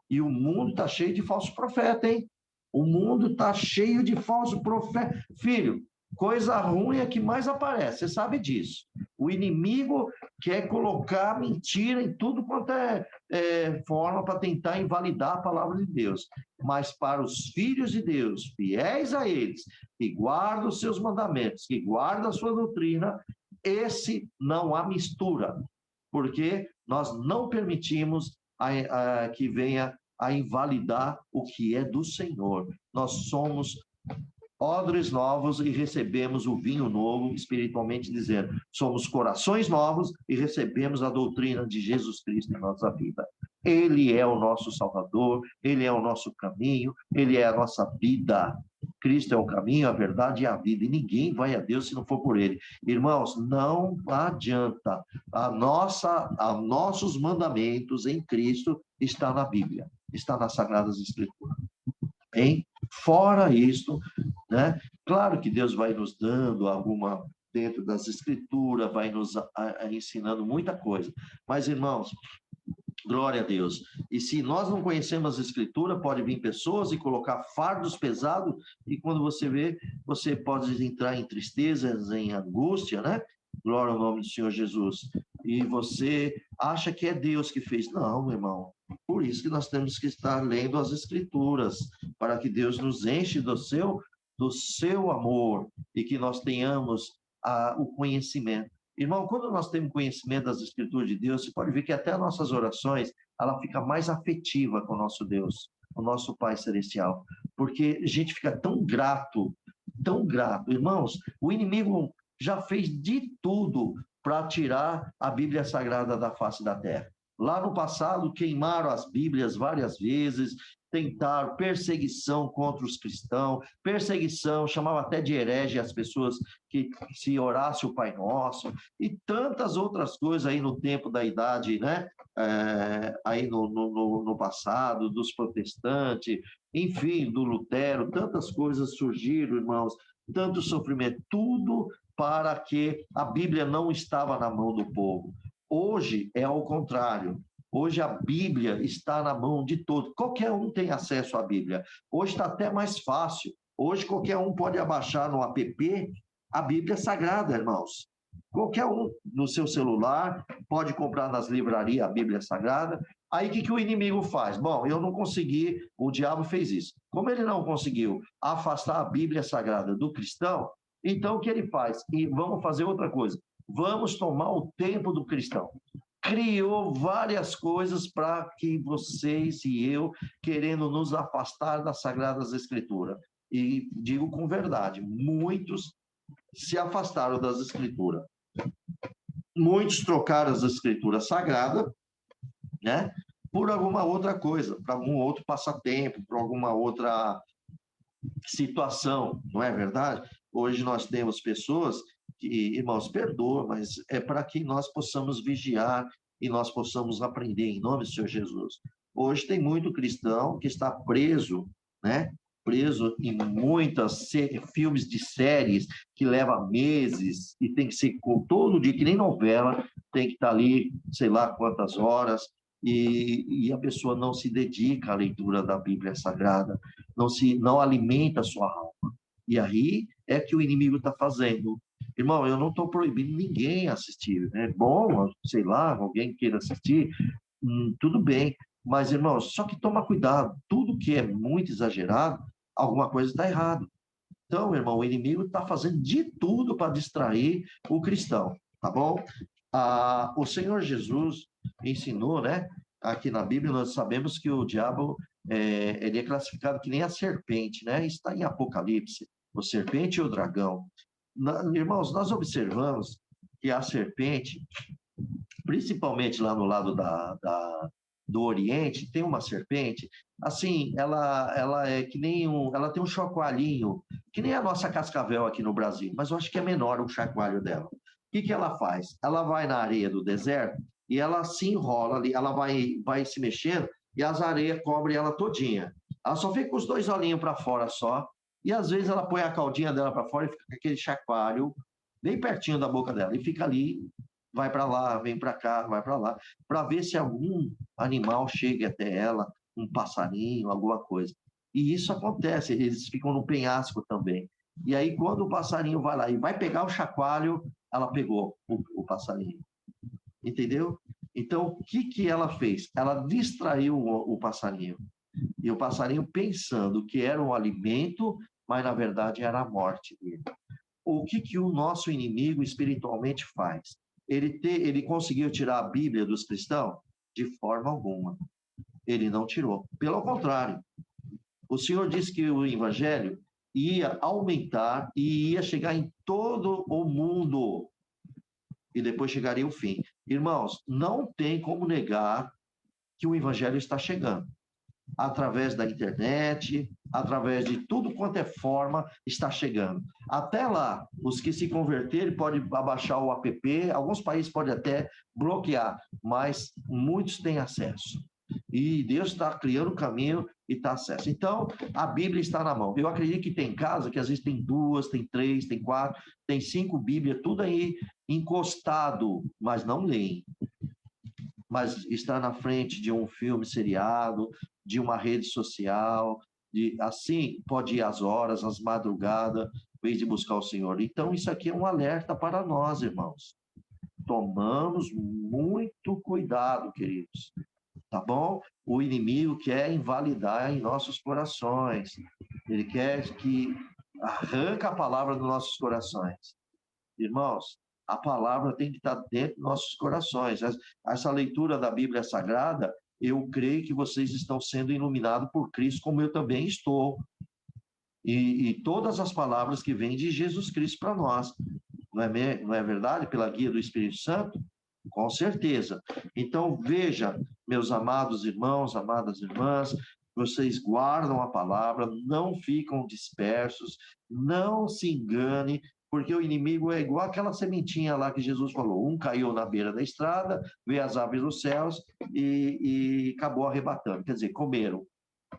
E o mundo está cheio de falso profeta, hein? O mundo está cheio de falso profeta. Filho, coisa ruim é que mais aparece, você sabe disso. O inimigo quer colocar mentira em tudo quanto é forma para tentar invalidar a palavra de Deus. Mas para os filhos de Deus, fiéis a eles, que guardam os seus mandamentos, que guardam a sua doutrina, esse não há mistura, porque nós não permitimos que venha a invalidar o que é do Senhor. Nós somos odres novos e recebemos o vinho novo, espiritualmente dizendo. Somos corações novos e recebemos a doutrina de Jesus Cristo na nossa vida. Ele é o nosso Salvador, Ele é o nosso caminho, Ele é a nossa vida. Cristo é o caminho, a verdade e a vida, e ninguém vai a Deus se não for por Ele. Irmãos, não adianta. Nossos mandamentos em Cristo está na Bíblia, está nas Sagradas Escrituras. Hein? Fora isto, né? Claro que Deus vai nos dando alguma dentro das Escrituras, vai nos ensinando muita coisa. Mas, irmãos, glória a Deus. E se nós não conhecemos as Escrituras, pode vir pessoas e colocar fardos pesados, e quando você vê, você pode entrar em tristezas, em angústia, né? Glória ao nome do Senhor Jesus. E você acha que é Deus que fez. Não, meu irmão. Por isso que nós temos que estar lendo as Escrituras, para que Deus nos enche do seu amor e que nós tenhamos o conhecimento. Irmão, quando nós temos conhecimento das Escrituras de Deus, você pode ver que até as nossas orações, ela fica mais afetiva com o nosso Deus, o nosso Pai Celestial, porque a gente fica tão grato. Irmãos, o inimigo já fez de tudo para tirar a Bíblia Sagrada da face da terra. Lá no passado, queimaram as Bíblias várias vezes, tentaram perseguição contra os cristãos, chamava até de herege as pessoas que se orasse o Pai Nosso, e tantas outras coisas aí no tempo da idade, né? Aí no passado, dos protestantes, enfim, do Lutero, tantas coisas surgiram, irmãos, tanto sofrimento, tudo para que a Bíblia não estava na mão do povo. Hoje é ao contrário. Hoje a Bíblia está na mão de todos. Qualquer um tem acesso à Bíblia. Hoje está até mais fácil. Hoje qualquer um pode abaixar no app a Bíblia Sagrada, irmãos. Qualquer um no seu celular pode comprar nas livrarias a Bíblia Sagrada. Aí o que o inimigo faz? Bom, eu não consegui, o diabo fez isso. Como ele não conseguiu afastar a Bíblia Sagrada do cristão, então o que ele faz? E vamos fazer outra coisa. Vamos tomar o tempo do cristão. Criou várias coisas para que vocês e eu, querendo nos afastar das Sagradas Escrituras. E digo com verdade, muitos se afastaram das Escrituras. Muitos trocaram as Escrituras Sagradas, né, por alguma outra coisa, para algum outro passatempo, por alguma outra situação, não é verdade? Hoje nós temos pessoas que, irmãos, perdoa, mas é para que nós possamos vigiar e nós possamos aprender em nome do Senhor Jesus. Hoje tem muito cristão que está preso, né? Preso em muitas filmes de séries que leva meses e tem que ser todo dia, que nem novela, tem que estar ali, sei lá quantas horas, e a pessoa não se dedica à leitura da Bíblia Sagrada, não alimenta a sua alma. E aí é que o inimigo está fazendo. Irmão, eu não estou proibindo ninguém assistir. É bom, sei lá, alguém queira assistir, tudo bem. Mas, irmão, só que toma cuidado. Tudo que é muito exagerado, alguma coisa está errado. Então, irmão, o inimigo está fazendo de tudo para distrair o cristão, tá bom? O Senhor Jesus ensinou, né? Aqui na Bíblia nós sabemos que o diabo ele é classificado que nem a serpente, né? Está em Apocalipse, o serpente e o dragão. Irmãos, nós observamos que a serpente, principalmente lá no lado do Oriente, tem uma serpente, assim, ela é que nem ela tem um chacoalhinho, que nem a nossa cascavel aqui no Brasil, mas eu acho que é menor o chacoalho dela. O que ela faz? Ela vai na areia do deserto e ela se enrola ali, ela vai se mexendo e as areias cobrem ela todinha. Ela só fica com os dois olhinhos para fora só, e às vezes ela põe a caldinha dela para fora e fica com aquele chacoalho bem pertinho da boca dela, e fica ali, vai para lá, vem para cá, vai para lá, para ver se algum animal chega até ela, um passarinho, alguma coisa. E isso acontece, eles ficam no penhasco também. E aí, quando o passarinho vai lá e vai pegar o chacoalho, ela pegou o passarinho. Entendeu? Então, o que ela fez? Ela distraiu o passarinho. E o passarinho pensando que era um alimento, mas na verdade era a morte dele. O que o nosso inimigo espiritualmente faz? Ele conseguiu tirar a Bíblia dos cristãos? De forma alguma. Ele não tirou. Pelo contrário, o Senhor disse que o evangelho ia aumentar e ia chegar em todo o mundo. E depois chegaria o fim. Irmãos, não tem como negar que o evangelho está chegando. Através da internet, através de tudo quanto é forma, está chegando. Até lá, os que se converterem podem abaixar o app, alguns países podem até bloquear, mas muitos têm acesso. E Deus está criando o caminho e está acesso. Então, a Bíblia está na mão. Eu acredito que tem casa que às vezes tem 2, tem 3, tem 4, tem 5 Bíblias, tudo aí encostado, mas não leem. Mas está na frente de um filme seriado, de uma rede social, assim, pode ir às horas, às madrugadas, em vez de buscar o Senhor. Então, isso aqui é um alerta para nós, irmãos. Tomamos muito cuidado, queridos. Tá bom? O inimigo quer invalidar em nossos corações. Ele quer que arranque a palavra dos nossos corações. Irmãos, a palavra tem que estar dentro dos nossos corações. Essa leitura da Bíblia Sagrada, eu creio que vocês estão sendo iluminados por Cristo, como eu também estou. E todas as palavras que vêm de Jesus Cristo para nós. Não é verdade? Pela guia do Espírito Santo? Com certeza. Então, veja, meus amados irmãos, amadas irmãs, vocês guardam a palavra, não ficam dispersos, não se engane, porque o inimigo é igual aquela sementinha lá que Jesus falou. Um caiu na beira da estrada, veio as aves dos céus e acabou arrebatando. Quer dizer, comeram.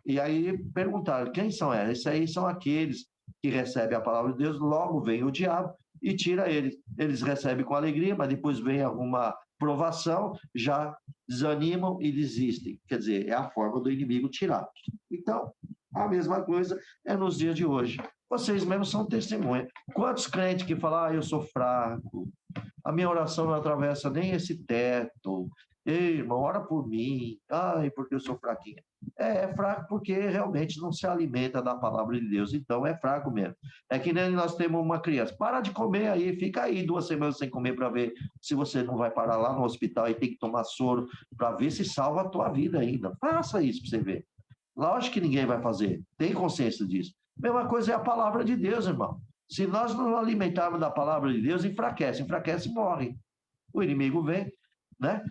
E aí perguntaram, quem são eles? Esses aí são aqueles que recebem a palavra de Deus, logo vem o diabo e tira eles. Eles recebem com alegria, mas depois vem alguma provação, já desanimam e desistem. Quer dizer, é a forma do inimigo tirar. Então, A mesma coisa é nos dias de hoje. Vocês mesmos são testemunha. Quantos crentes que falam, eu sou fraco, a minha oração não atravessa nem esse teto. Ei, irmão, ora por mim. Ai, porque eu sou fraquinho. É fraco porque realmente não se alimenta da palavra de Deus. Então, é fraco mesmo. É que nem nós temos uma criança. Para de comer aí, fica aí 2 semanas sem comer para ver se você não vai parar lá no hospital e tem que tomar soro para ver se salva a tua vida ainda. Faça isso para você ver. Lógico que ninguém vai fazer. Tem consciência disso. Mesma coisa é a palavra de Deus, irmão. Se nós não alimentarmos da palavra de Deus, enfraquece e morre. O inimigo vem, né?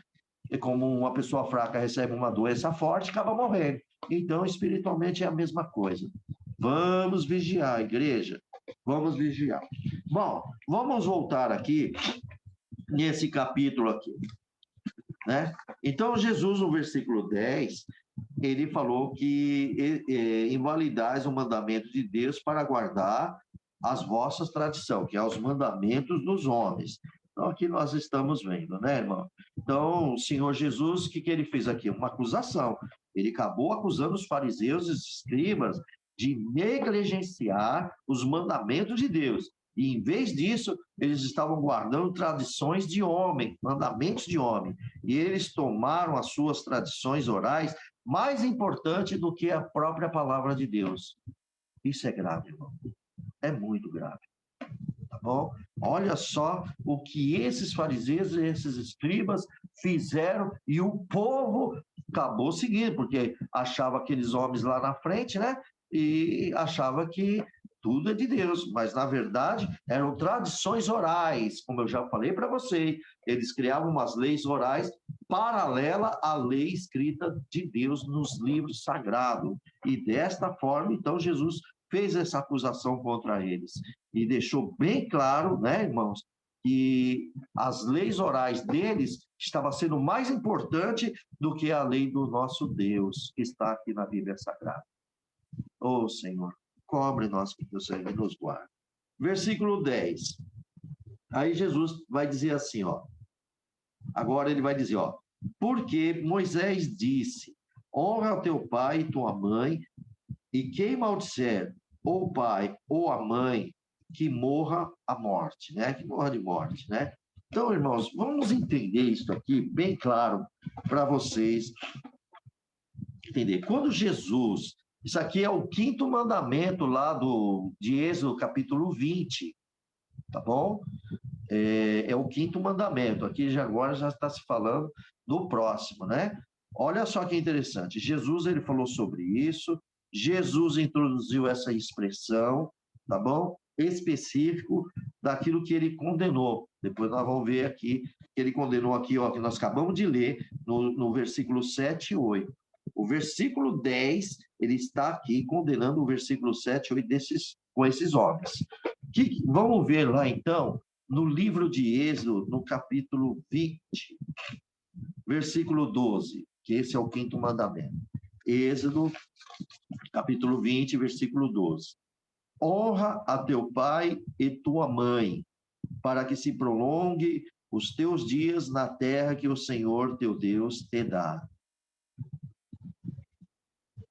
E como uma pessoa fraca recebe uma doença forte, acaba morrendo. Então, espiritualmente é a mesma coisa. Vamos vigiar, igreja. Vamos vigiar. Bom, vamos voltar aqui nesse capítulo aqui, né? Então, Jesus, no versículo 10, ele falou que invalidais o mandamento de Deus para guardar as vossas tradições, que é os mandamentos dos homens. Então, aqui nós estamos vendo, né, irmão? Então, o Senhor Jesus, o que ele fez aqui? Uma acusação. Ele acabou acusando os fariseus e os escribas de negligenciar os mandamentos de Deus. E, em vez disso, eles estavam guardando tradições de homem, mandamentos de homem. E eles tomaram as suas tradições orais mais importante do que a própria palavra de Deus. Isso é grave, irmão. É muito grave. Tá bom? Olha só o que esses fariseus e esses escribas fizeram e o povo acabou seguindo, porque achava aqueles homens lá na frente, né? E achava que tudo é de Deus, mas na verdade eram tradições orais, como eu já falei para vocês. Eles criavam umas leis orais paralela à lei escrita de Deus nos livros sagrados. E desta forma, então, Jesus fez essa acusação contra eles e deixou bem claro, né, irmãos, que as leis orais deles estava sendo mais importante do que a lei do nosso Deus, que está aqui na Bíblia Sagrada. Ô, Senhor, cobre nós que o Senhor nos guarde. Versículo 10. Aí Jesus vai dizer assim, ó. Agora ele vai dizer, ó. Porque Moisés disse, honra o teu pai e tua mãe, e quem maldisser ou o pai ou a mãe, que morra a morte, né? Que morra de morte, né? Então, irmãos, vamos entender isso aqui bem claro para vocês entender. Quando Jesus, isso aqui é o 5º mandamento lá de Êxodo, capítulo 20, tá bom? É o 5º mandamento. Aqui agora já está se falando do próximo, né? Olha só que interessante. Jesus, ele falou sobre isso. Jesus introduziu essa expressão, tá bom? Específico daquilo que ele condenou. Depois nós vamos ver aqui, que ele condenou aqui, ó, que nós acabamos de ler, no versículo 7 e 8. O versículo 10, ele está aqui condenando o versículo 7 e 8 com esses homens. Vamos ver lá, então, no livro de Êxodo, no capítulo 20, versículo 12, que esse é o 5º mandamento. Êxodo, capítulo 20, versículo 12. Honra a teu pai e tua mãe, para que se prolongue os teus dias na terra que o Senhor teu Deus te dá.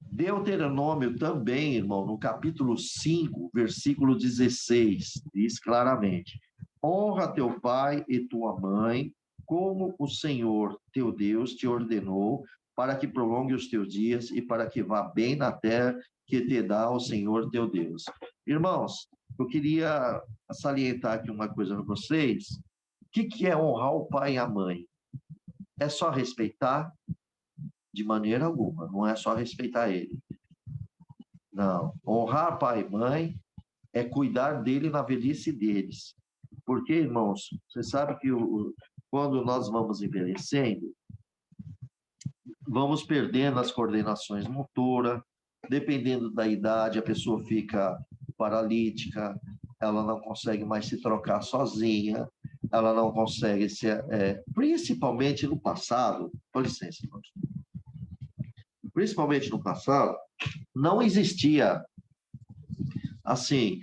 Deuteronômio também, irmão, no capítulo 5, versículo 16, diz claramente: honra teu pai e tua mãe, como o Senhor teu Deus te ordenou, para que prolongue os teus dias e para que vá bem na terra que te dá o Senhor teu Deus. Irmãos, eu queria salientar aqui uma coisa para vocês. O que é honrar o pai e a mãe? É só respeitar? De maneira alguma, não é só respeitar ele. Não, honrar pai e mãe é cuidar dele na velhice deles. Porque, irmãos, você sabe que quando nós vamos envelhecendo, vamos perdendo as coordenações motoras, dependendo da idade, a pessoa fica paralítica, ela não consegue mais se trocar sozinha, ela não consegue principalmente no passado, com licença, irmãos. Principalmente no passado, não existia, assim,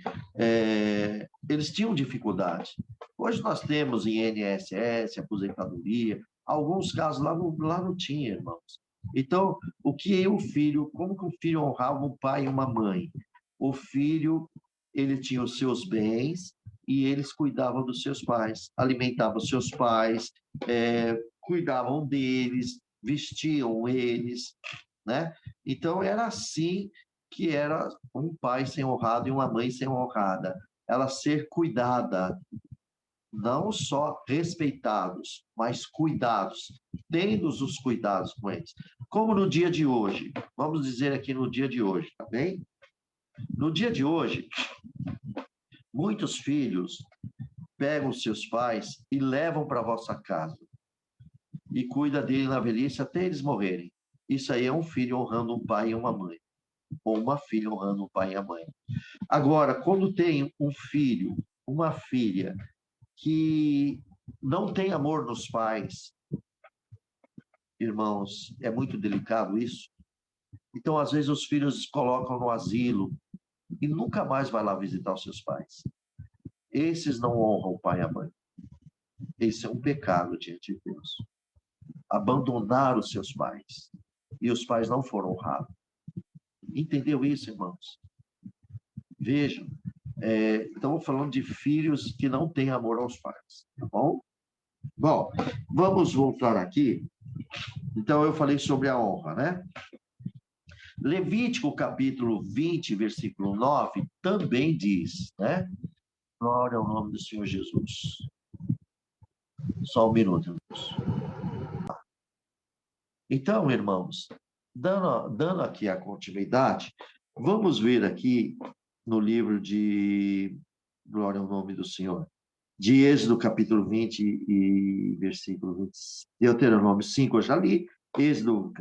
eles tinham dificuldade. Hoje nós temos INSS, aposentadoria, alguns casos lá não tinha, irmãos. Então, como que o filho honrava um pai e uma mãe? O filho, ele tinha os seus bens e eles cuidavam dos seus pais, alimentavam os seus pais, cuidavam deles, vestiam eles, né? Então, era assim que era um pai ser honrado e uma mãe ser honrada. Ela ser cuidada, não só respeitados, mas cuidados, tendo os cuidados com eles. Como no dia de hoje, vamos dizer aqui no dia de hoje, tá bem? No dia de hoje, muitos filhos pegam seus pais e levam para a vossa casa e cuida dele na velhice até eles morrerem. Isso aí é um filho honrando um pai e uma mãe, ou uma filha honrando um pai e a mãe. Agora, quando tem um filho, uma filha que não tem amor nos pais, irmãos, é muito delicado isso. Então, às vezes, os filhos colocam no asilo e nunca mais vai lá visitar os seus pais. Esses não honram o pai e a mãe. Esse é um pecado diante de Deus. Abandonar os seus pais. E os pais não foram honrados. Entendeu isso, irmãos? Vejam, estamos falando de filhos que não têm amor aos pais, tá bom? Bom, vamos voltar aqui. Então, eu falei sobre a honra, né? Levítico, capítulo 20, versículo 9, também diz, né? Glória ao nome do Senhor Jesus. Só um minuto. Então, irmãos, dando aqui a continuidade, vamos ver aqui no livro de Glória ao nome do Senhor, de Êxodo, capítulo 20 e versículo 20, Deuteronômio 5, eu já li, Êxodo,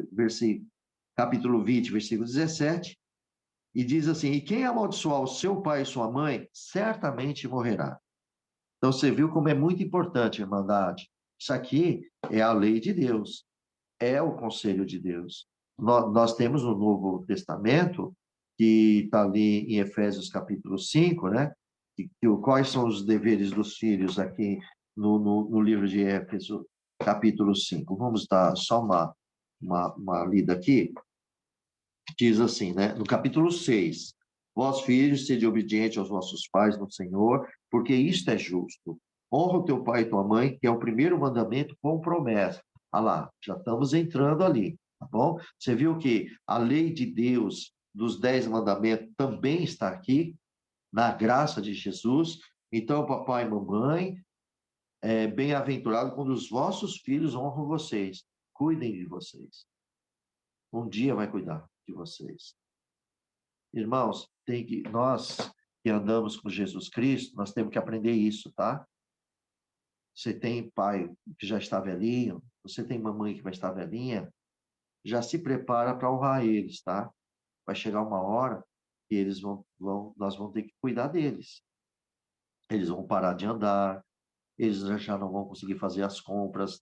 capítulo 20, versículo 17, e diz assim: e quem amaldiçoar o seu pai e sua mãe, certamente morrerá. Então, você viu como é muito importante, irmandade. Isso aqui é a lei de Deus, é o conselho de Deus. Nós temos no Novo Testamento, que está ali em Efésios capítulo 5, né? Quais são os deveres dos filhos aqui no livro de Éfeso, capítulo 5. Vamos dar só uma lida aqui. Diz assim, né? No capítulo 6, vós filhos, sede obedientes aos vossos pais no Senhor, porque isto é justo. Honra o teu pai e tua mãe, que é o primeiro mandamento com promessa. Ah lá, já estamos entrando ali, tá bom? Você viu que a lei de Deus dos 10 mandamentos também está aqui, na graça de Jesus. Então, papai e mamãe, bem-aventurado quando os vossos filhos honram vocês. Cuidem de vocês. Um dia vai cuidar de vocês. Irmãos, nós que andamos com Jesus Cristo, nós temos que aprender isso, tá? Você tem pai que já está velhinho, você tem mamãe que vai estar velhinha, já se prepara para honrar eles, tá? Vai chegar uma hora que nós vamos ter que cuidar deles. Eles vão parar de andar, eles já não vão conseguir fazer as compras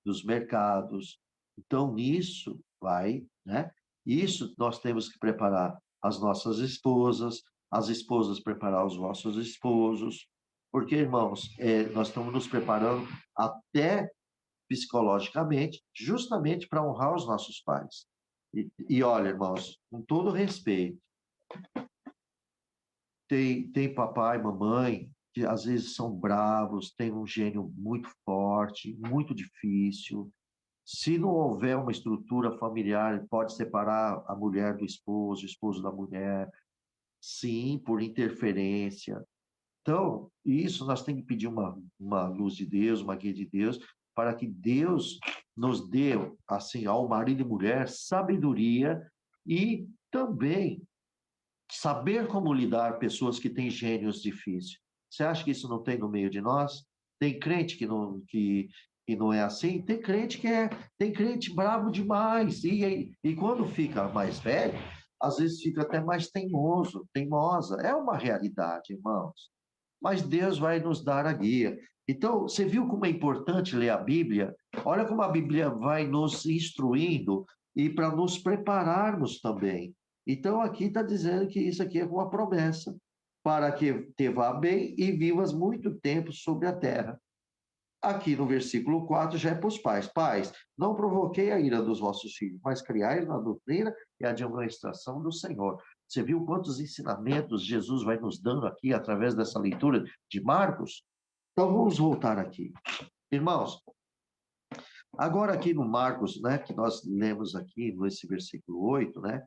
dos mercados. Então, nisso vai, né? Isso nós temos que preparar as nossas esposas, as esposas preparar os vossos esposos, porque, irmãos, nós estamos nos preparando até psicologicamente, justamente para honrar os nossos pais. E olha, irmãos, com todo respeito, tem papai, mamãe, que às vezes são bravos, têm um gênio muito forte, muito difícil. Se não houver uma estrutura familiar, pode separar a mulher do esposo, o esposo da mulher, sim, por interferência. Então, isso nós temos que pedir uma luz de Deus, uma guia de Deus, para que Deus nos dê, assim, ao marido e mulher, sabedoria e também saber como lidar com pessoas que têm gênios difíceis. Você acha que isso não tem no meio de nós? Tem crente que não é assim? Tem crente bravo demais. E quando fica mais velho, às vezes fica até mais teimosa. É uma realidade, irmãos. Mas Deus vai nos dar a guia. Então, você viu como é importante ler a Bíblia? Olha como a Bíblia vai nos instruindo e para nos prepararmos também. Então, aqui está dizendo que isso aqui é uma promessa para que te vá bem e vivas muito tempo sobre a terra. Aqui no versículo 4 já é para os pais. Pais, não provoquei a ira dos vossos filhos, mas criai na doutrina e administração do Senhor. Você viu quantos ensinamentos Jesus vai nos dando aqui através dessa leitura de Marcos? Então vamos voltar aqui. Irmãos, agora aqui no Marcos, né, que nós lemos aqui nesse versículo 8, né,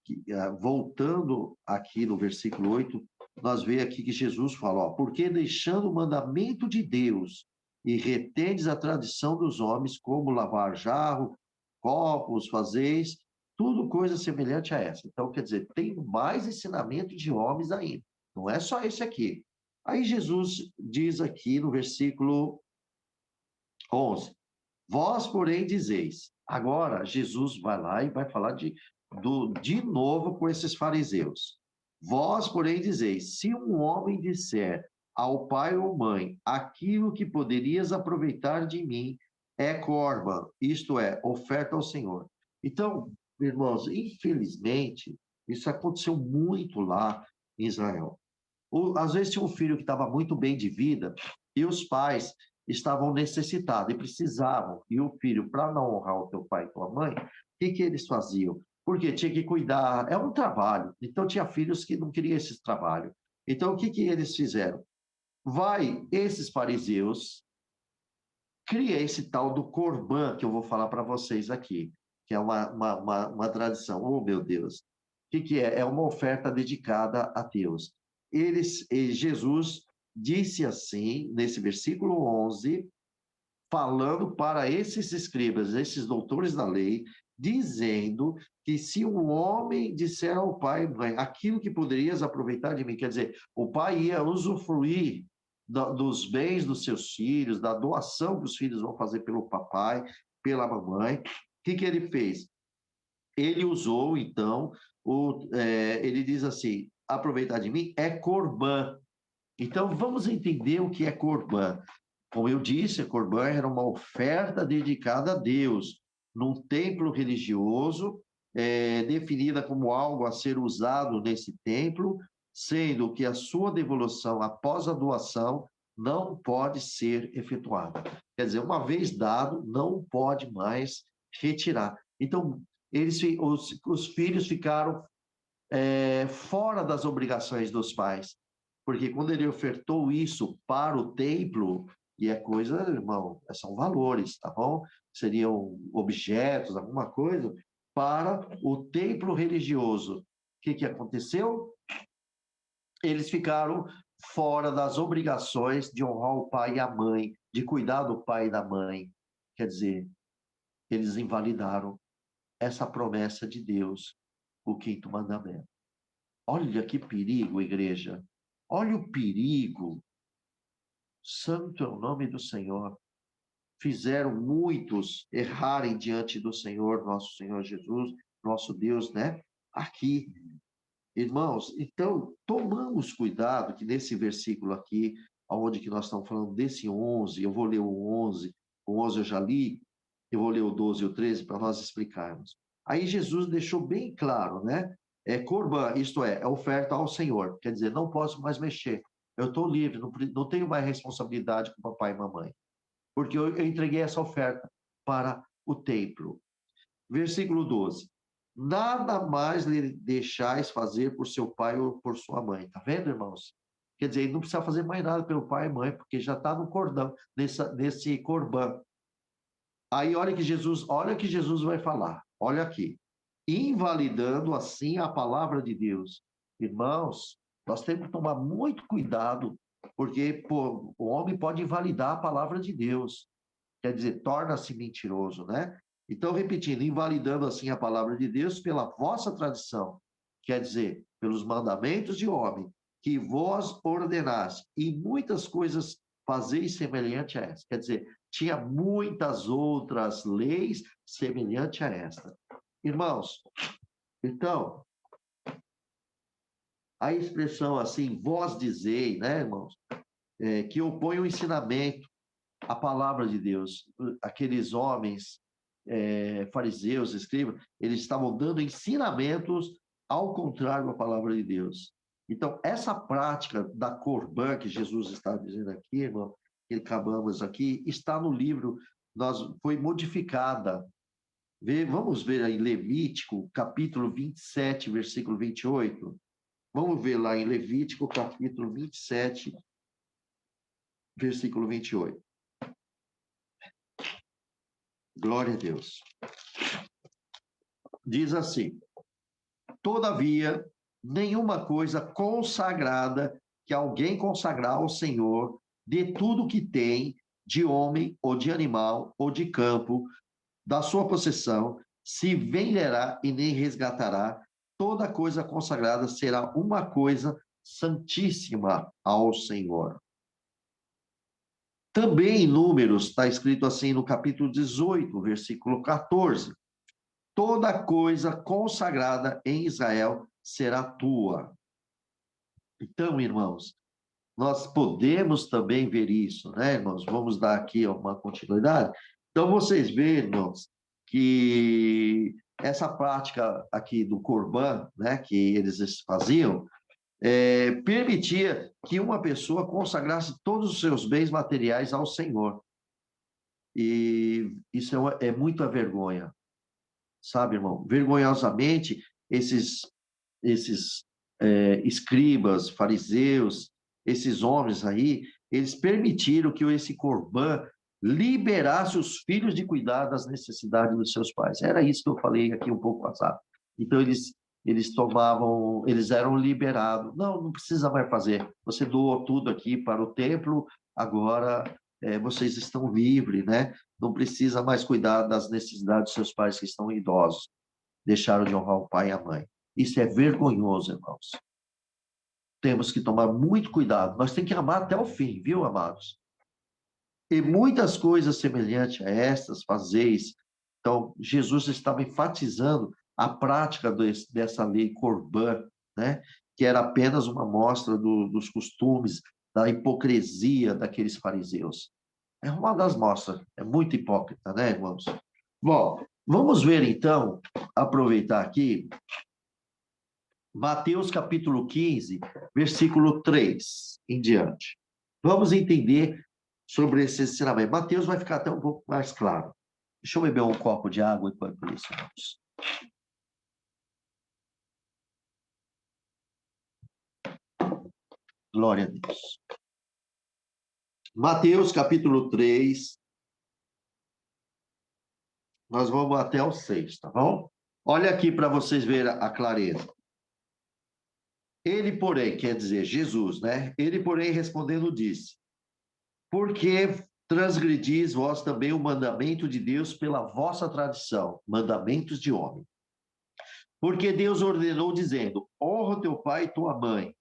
que, voltando aqui no versículo 8, nós vemos aqui que Jesus fala, ó, porque deixando o mandamento de Deus e retendes a tradição dos homens, como lavar jarro, copos, fazeis, tudo coisa semelhante a essa. Então, quer dizer, tem mais ensinamento de homens ainda. Não é só esse aqui. Aí Jesus diz aqui no versículo 11, vós, porém, dizeis. Agora, Jesus vai lá e vai falar de novo com esses fariseus. Vós, porém, dizeis, se um homem disser ao pai ou mãe, aquilo que poderias aproveitar de mim é corban, isto é, oferta ao Senhor. Então, irmãos, infelizmente, isso aconteceu muito lá em Israel. Às vezes tinha um filho que estava muito bem de vida e os pais estavam necessitados e precisavam. E o filho, para não honrar o teu pai e tua mãe, o que eles faziam? Porque tinha que cuidar, é um trabalho. Então tinha filhos que não queriam esse trabalho. Então o que eles fizeram? Vai esses fariseus, cria esse tal do corban que eu vou falar para vocês aqui, que é uma tradição. Oh, meu Deus! O que é? É uma oferta dedicada a Deus. Jesus disse assim, nesse versículo 11, falando para esses escribas, esses doutores da lei, dizendo que se um homem disser ao pai, aquilo que poderias aproveitar de mim, quer dizer, o pai ia usufruir dos bens dos seus filhos, da doação que os filhos vão fazer pelo papai, pela mamãe. O que ele fez? Ele usou, então, ele diz assim, aproveitar de mim é corban. Então, vamos entender o que é corban. Como eu disse, corban era uma oferta dedicada a Deus, num templo religioso, definida como algo a ser usado nesse templo, sendo que a sua devolução após a doação não pode ser efetuada. Quer dizer, uma vez dado, não pode mais retirar. Então, os filhos ficaram fora das obrigações dos pais, porque quando ele ofertou isso para o templo, e é coisa, irmão, são valores, tá bom? Seriam objetos, alguma coisa, para o templo religioso. O que aconteceu? Eles ficaram fora das obrigações de honrar o pai e a mãe, de cuidar do pai e da mãe. Quer dizer, eles invalidaram essa promessa de Deus, o quinto mandamento. Olha que perigo, igreja. Olha o perigo. Santo é o nome do Senhor. Fizeram muitos errarem diante do Senhor, nosso Senhor Jesus, nosso Deus, né? Aqui. Irmãos, então, tomamos cuidado que nesse versículo aqui, onde que nós estamos falando desse 11, eu vou ler o 11 eu já li, eu vou ler o 12 e o 13 para nós explicarmos. Aí Jesus deixou bem claro, né? Corban, isto é oferta ao Senhor. Quer dizer, não posso mais mexer. Eu estou livre, não tenho mais responsabilidade com papai e mamãe. Porque eu entreguei essa oferta para o templo. Versículo 12. Nada mais lhe deixais fazer por seu pai ou por sua mãe. Tá vendo, irmãos? Quer dizer, ele não precisa fazer mais nada pelo pai e mãe, porque já está no cordão, nesse corban. Aí olha que Jesus vai falar. Olha aqui. Invalidando assim a palavra de Deus. Irmãos, nós temos que tomar muito cuidado, porque o homem pode invalidar a palavra de Deus. Quer dizer, torna-se mentiroso, né? Então, repetindo, invalidando assim a palavra de Deus pela vossa tradição, quer dizer, pelos mandamentos de homem, que vós ordenaste, e muitas coisas fazeis semelhante a essa. Quer dizer, tinha muitas outras leis semelhante a esta. Irmãos, então, a expressão assim, vós dizei, né, irmãos, que opõe o ensinamento à palavra de Deus. Aqueles homens, fariseus, escribas, eles estavam dando ensinamentos ao contrário da palavra de Deus. Então, essa prática da corban que Jesus está dizendo aqui, irmão, que acabamos aqui, está no livro, foi modificada. Vamos ver aí Levítico, capítulo 27, versículo 28. Vamos ver lá em Levítico, capítulo 27, versículo 28. Glória a Deus. Diz assim: todavia, nenhuma coisa consagrada que alguém consagrar ao Senhor, de tudo que tem, de homem ou de animal ou de campo, da sua possessão, se venderá e nem resgatará. Toda coisa consagrada será uma coisa santíssima ao Senhor. Também em Números, está escrito assim no capítulo 18, versículo 14. Toda coisa consagrada em Israel será tua. Então, irmãos, nós podemos também ver isso, né, irmãos? Vamos dar aqui uma continuidade. Então, vocês veem, irmãos, que essa prática aqui do Corban, né, que eles faziam, permitia que uma pessoa consagrasse todos os seus bens materiais ao Senhor. E isso é muita vergonha, sabe, irmão? Vergonhosamente, esses escribas, fariseus, esses homens aí, eles permitiram que esse Corban liberasse os filhos de cuidar das necessidades dos seus pais. Era isso que eu falei aqui um pouco passado. Então, eles eram liberados. Não precisa mais fazer. Você doou tudo aqui para o templo, agora vocês estão livres, né? Não precisa mais cuidar das necessidades dos seus pais que estão idosos. Deixaram de honrar o pai e a mãe. Isso é vergonhoso, irmãos. Temos que tomar muito cuidado. Nós temos que amar até o fim, viu, amados? E muitas coisas semelhantes a estas fazeis. Então, Jesus estava enfatizando a prática dessa lei Corban, né? Que era apenas uma amostra dos costumes, da hipocrisia daqueles fariseus. É uma das mostras. É muito hipócrita, né, irmãos? Bom, vamos ver então, aproveitar aqui, Mateus capítulo 15, versículo 3 em diante. Vamos entender sobre esse ensinamento. Mateus vai ficar até um pouco mais claro. Deixa eu beber um copo de água enquanto isso, irmãos. Glória a Deus. Mateus capítulo 3, nós vamos até o 6, tá bom? Olha aqui para vocês verem a clareza. Ele, porém, quer dizer, Jesus, né? Ele, porém, respondendo, disse: por que transgredis vós também o mandamento de Deus pela vossa tradição, mandamentos de homem? Porque Deus ordenou, dizendo: honra teu pai e tua mãe.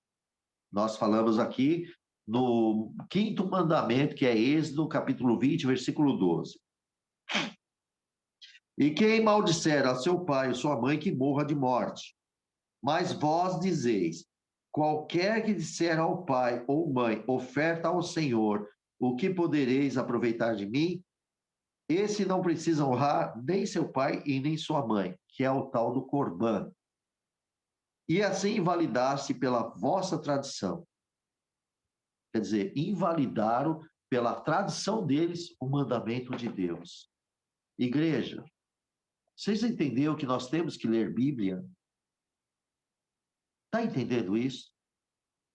Nós falamos aqui no quinto mandamento, que é Êxodo, capítulo 20, versículo 12. E quem maldisser a seu pai ou sua mãe, que morra de morte. Mas vós dizeis: qualquer que disser ao pai ou mãe, oferta ao Senhor, o que podereis aproveitar de mim? Esse não precisa honrar nem seu pai e nem sua mãe, que é o tal do Corban. E assim invalidar-se pela vossa tradição. Quer dizer, invalidaram pela tradição deles o mandamento de Deus. Igreja, vocês entenderam que nós temos que ler Bíblia? Está entendendo isso?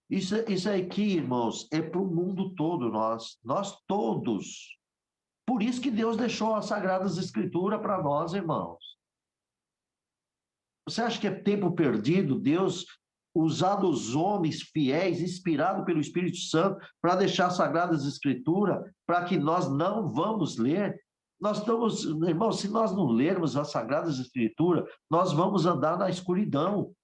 Isso aqui, irmãos, é para o mundo todo, nós todos. Por isso que Deus deixou as Sagradas Escrituras para nós, irmãos. Você acha que é tempo perdido Deus usar dos homens fiéis, inspirado pelo Espírito Santo, para deixar as Sagradas Escrituras, para que nós não vamos ler? Nós estamos, irmãos, se nós não lermos as Sagradas Escrituras, nós vamos andar na escuridão. O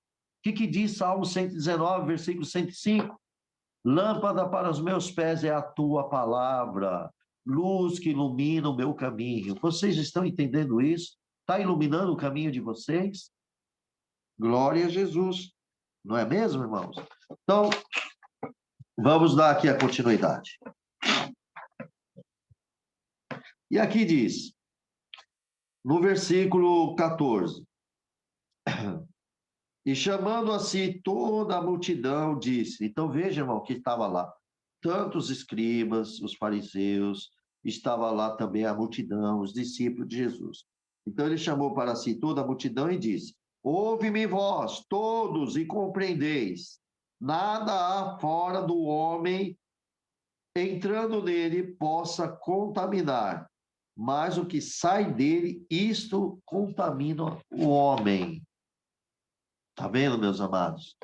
que diz Salmo 119, versículo 105? Lâmpada para os meus pés é a tua palavra, luz que ilumina o meu caminho. Vocês estão entendendo isso? Está iluminando o caminho de vocês? Glória a Jesus. Não é mesmo, irmãos? Então, vamos dar aqui a continuidade. E aqui diz, no versículo 14, e chamando a si toda a multidão, disse. Então, veja, irmão, que estava lá. tantos escribas, os fariseus, estava lá também a multidão, os discípulos de Jesus. Então ele chamou para si toda a multidão e disse: ouve-me vós, todos, e compreendeis. Nada há fora do homem, entrando nele, possa contaminar, mas o que sai dele, isto contamina o homem. Tá vendo, meus amados?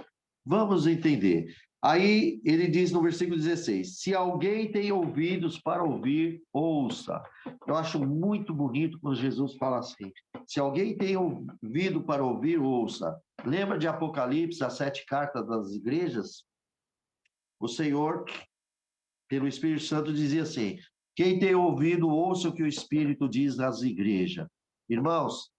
Vamos entender. Aí ele diz no versículo 16: se alguém tem ouvidos para ouvir, ouça. Eu acho muito bonito quando Jesus fala assim: se alguém tem ouvido para ouvir, ouça. Lembra de Apocalipse, as 7 cartas das igrejas? O Senhor, pelo Espírito Santo, dizia assim: quem tem ouvido, ouça o que o Espírito diz às igrejas. Irmãos,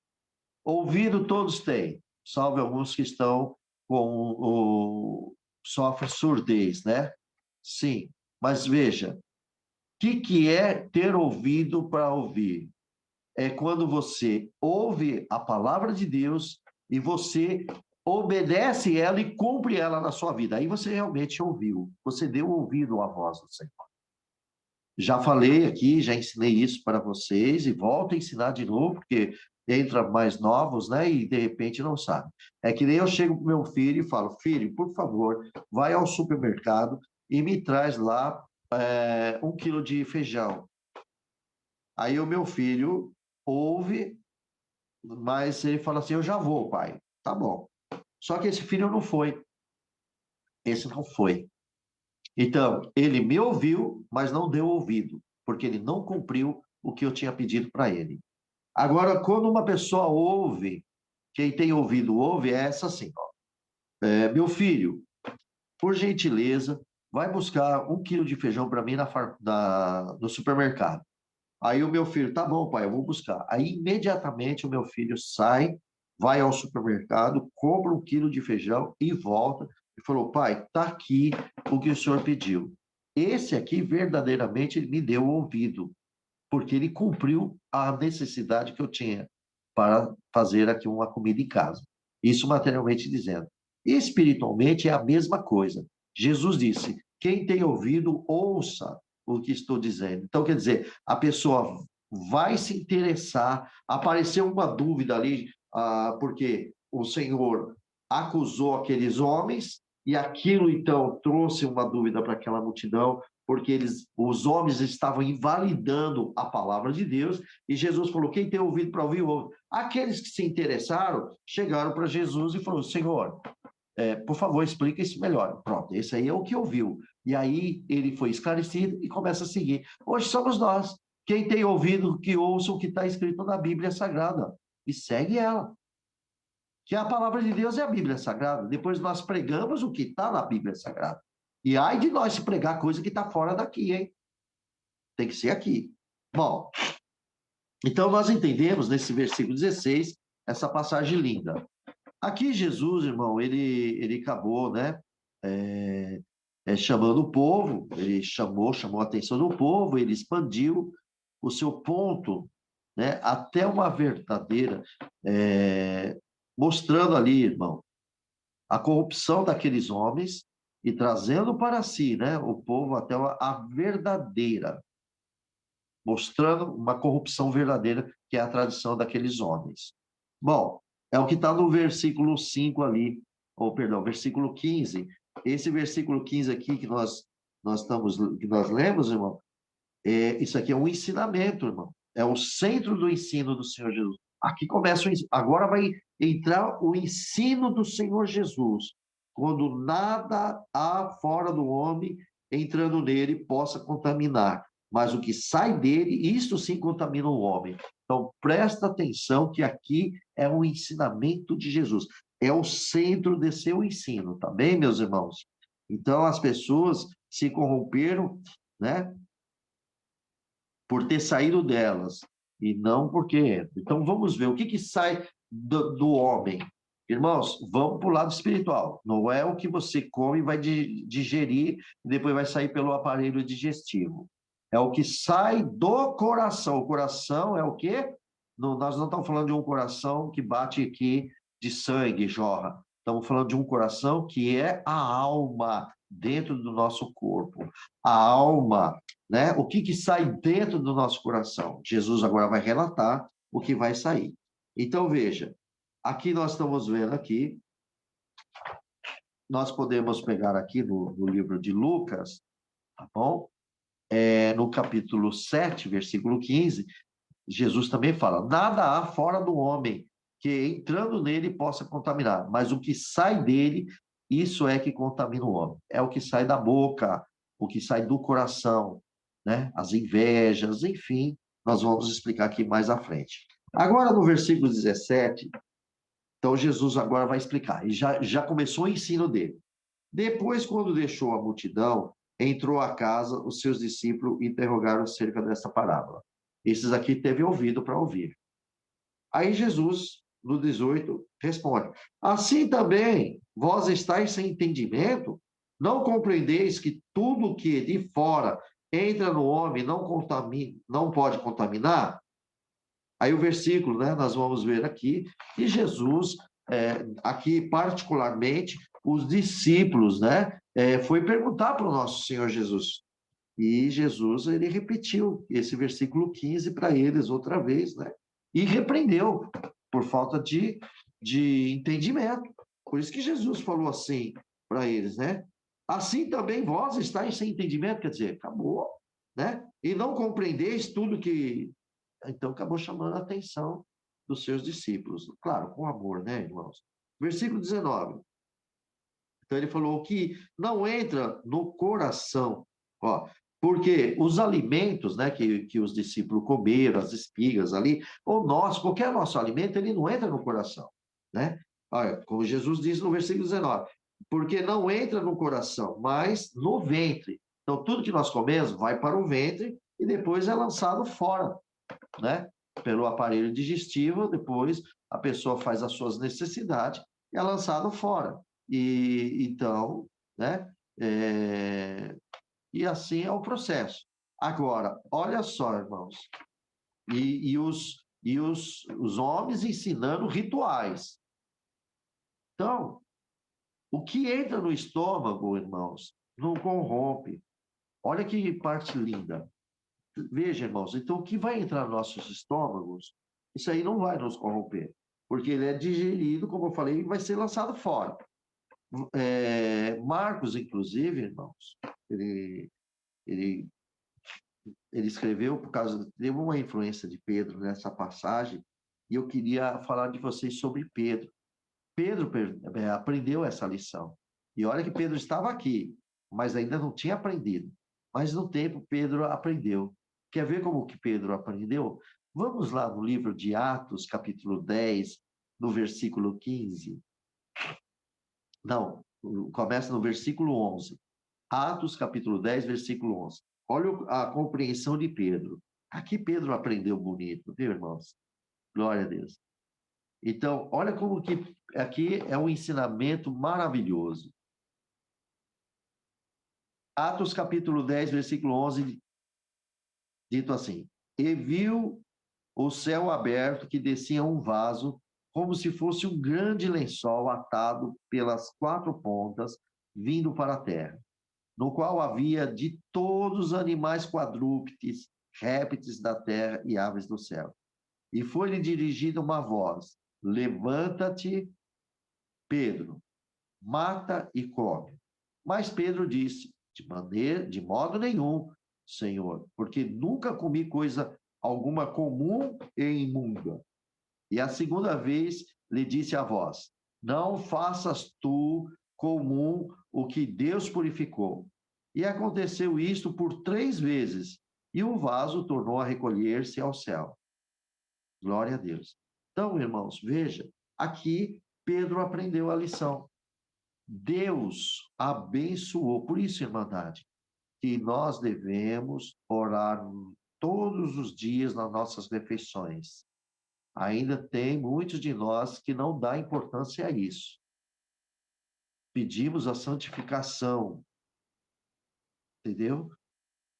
ouvido todos têm, salvo alguns que estão com sofrem surdez, né? Sim, mas veja, o que é ter ouvido para ouvir? É quando você ouve a palavra de Deus e você obedece ela e cumpre ela na sua vida. Aí você realmente ouviu, você deu ouvido à voz do Senhor. Já falei aqui, já ensinei isso para vocês e volto a ensinar de novo, porque entra mais novos, né? E de repente não sabe. É que nem eu chego para o meu filho e falo: filho, por favor, vai ao supermercado e me traz lá 1 quilo de feijão. Aí o meu filho ouve, mas ele fala assim: eu já vou, pai. Tá bom. Só que esse filho não foi. Esse não foi. Então, ele me ouviu, mas não deu ouvido, porque ele não cumpriu o que eu tinha pedido para ele. Agora, quando uma pessoa ouve, quem tem ouvido ouve, é essa assim, ó. Meu filho, por gentileza, vai buscar 1 quilo de feijão para mim no supermercado. Aí o meu filho: tá bom, pai, eu vou buscar. Aí, imediatamente, o meu filho sai, vai ao supermercado, compra 1 quilo de feijão e volta. E falou: pai, tá aqui o que o senhor pediu. Esse aqui, verdadeiramente, ele me deu ouvido, porque ele cumpriu a necessidade que eu tinha para fazer aqui uma comida em casa. Isso materialmente dizendo. E espiritualmente é a mesma coisa. Jesus disse: quem tem ouvido, ouça o que estou dizendo. Então, quer dizer, a pessoa vai se interessar, apareceu uma dúvida ali, porque o Senhor acusou aqueles homens, e aquilo então trouxe uma dúvida para aquela multidão, porque os homens estavam invalidando a palavra de Deus, e Jesus falou: quem tem ouvido para ouvir, ouve. Aqueles que se interessaram chegaram para Jesus e falaram: Senhor, por favor, explica isso melhor. Pronto, esse aí é o que ouviu. E aí ele foi esclarecido e começa a seguir. Hoje somos nós. Quem tem ouvido, que ouça o que está escrito na Bíblia Sagrada e segue ela. Que a palavra de Deus é a Bíblia Sagrada. Depois nós pregamos o que está na Bíblia Sagrada. E ai de nós se pregar coisa que está fora daqui, hein? Tem que ser aqui. Bom, então nós entendemos nesse versículo 16 essa passagem linda. Aqui Jesus, irmão, ele acabou, né? Chamando o povo, ele chamou a atenção do povo, ele expandiu o seu ponto, né? Até uma verdadeira, mostrando ali, irmão, a corrupção daqueles homens e trazendo para si, né, o povo até a verdadeira, mostrando uma corrupção verdadeira, que é a tradição daqueles homens. Bom, é o que está no versículo 5 ali, ou perdão, versículo 15. Esse versículo 15 aqui que que nós lemos, irmão, isso aqui é um ensinamento, irmão. É o centro do ensino do Senhor Jesus. Aqui começa agora vai entrar o ensino do Senhor Jesus. Quando nada há fora do homem, entrando nele, possa contaminar. Mas o que sai dele, isto sim contamina o homem. Então, presta atenção que aqui é um ensinamento de Jesus. É o centro de seu ensino, tá bem, meus irmãos? Então, as pessoas se corromperam, né? Por ter saído delas, e não porque... Então, vamos ver o que sai do homem. Irmãos, vamos para o lado espiritual. Não é o que você come e vai digerir e depois vai sair pelo aparelho digestivo. É o que sai do coração. O coração é o quê? Nós não estamos falando de um coração que bate aqui de sangue, jorra. Estamos falando de um coração que é a alma. dentro do nosso corpo, a alma, né? O que sai dentro do nosso coração. Jesus agora vai relatar o que vai sair. Então, veja, aqui nós estamos vendo aqui, nós podemos pegar aqui no livro de Lucas, tá bom? No capítulo 7, versículo 15, Jesus também fala: nada há fora do homem que entrando nele possa contaminar, mas o que sai dele, isso é que contamina o homem. É o que sai da boca, o que sai do coração, né? As invejas, enfim, nós vamos explicar aqui mais à frente. Agora, no versículo 17, então Jesus agora vai explicar, e já começou o ensino dele. Depois, quando deixou a multidão, entrou à casa, os seus discípulos interrogaram acerca dessa parábola. Esses aqui teve ouvido para ouvir. Aí Jesus, no 18, responde: assim também vós estáis sem entendimento? Não compreendeis que tudo que de fora entra no homem não pode contaminar? Aí o versículo, né, nós vamos ver aqui, que Jesus, aqui particularmente, os discípulos, né, foi perguntar para o nosso Senhor Jesus. E Jesus, ele repetiu esse versículo 15 para eles outra vez, né? E repreendeu por falta de entendimento. Por isso que Jesus falou assim para eles, né? Assim também vós estáis sem entendimento, quer dizer, acabou, né? E não compreendeis tudo que... Então, acabou chamando a atenção dos seus discípulos. Claro, com amor, né, irmãos? Versículo 19. Então, ele falou que não entra no coração, ó, porque os alimentos, né, que os discípulos comeram, as espigas ali, ou nós, qualquer nosso alimento, ele não entra no coração, né? Olha, como Jesus diz no versículo 19, porque não entra no coração, mas no ventre. Então, tudo que nós comemos vai para o ventre e depois é lançado fora, né? Pelo aparelho digestivo, depois a pessoa faz as suas necessidades e é lançado fora. E então, né? E assim é o processo. Agora, olha só, irmãos, os homens ensinando rituais. Então, o que entra no estômago, irmãos, não corrompe. Olha que parte linda. Veja, irmãos, então o que vai entrar nos nossos estômagos, isso aí não vai nos corromper, porque ele é digerido, como eu falei, e vai ser lançado fora. Marcos, inclusive, irmãos, ele, ele, ele escreveu por causa, teve uma influência de Pedro nessa passagem, e eu queria falar de vocês sobre Pedro. Pedro aprendeu essa lição. E olha que Pedro estava aqui, mas ainda não tinha aprendido. Mas no tempo Pedro aprendeu. Quer ver como que Pedro aprendeu? Vamos lá no livro de Atos, capítulo 10, no versículo 15. Não, começa no versículo 11. Atos, capítulo 10, versículo 11. Olha a compreensão de Pedro. Aqui Pedro aprendeu bonito, viu, irmãos? Glória a Deus. Então, olha como que aqui é um ensinamento maravilhoso. Atos capítulo 10, versículo 11, dito assim: e viu o céu aberto que descia um vaso, como se fosse um grande lençol atado pelas quatro pontas, vindo para a terra, no qual havia de todos os animais quadrúpedes, répteis da terra e aves do céu. E foi-lhe dirigida uma voz: levanta-te, Pedro, mata e come. Mas Pedro disse: de modo nenhum, Senhor, porque nunca comi coisa alguma comum e imunda. E a segunda vez lhe disse a voz: não faças tu comum o que Deus purificou. E aconteceu isto por 3 vezes, e o vaso tornou a recolher-se ao céu. Glória a Deus. Então, irmãos, veja, aqui Pedro aprendeu a lição. Deus abençoou. Por isso, irmandade, que nós devemos orar todos os dias nas nossas refeições. Ainda tem muitos de nós que não dá importância a isso. Pedimos a santificação, entendeu?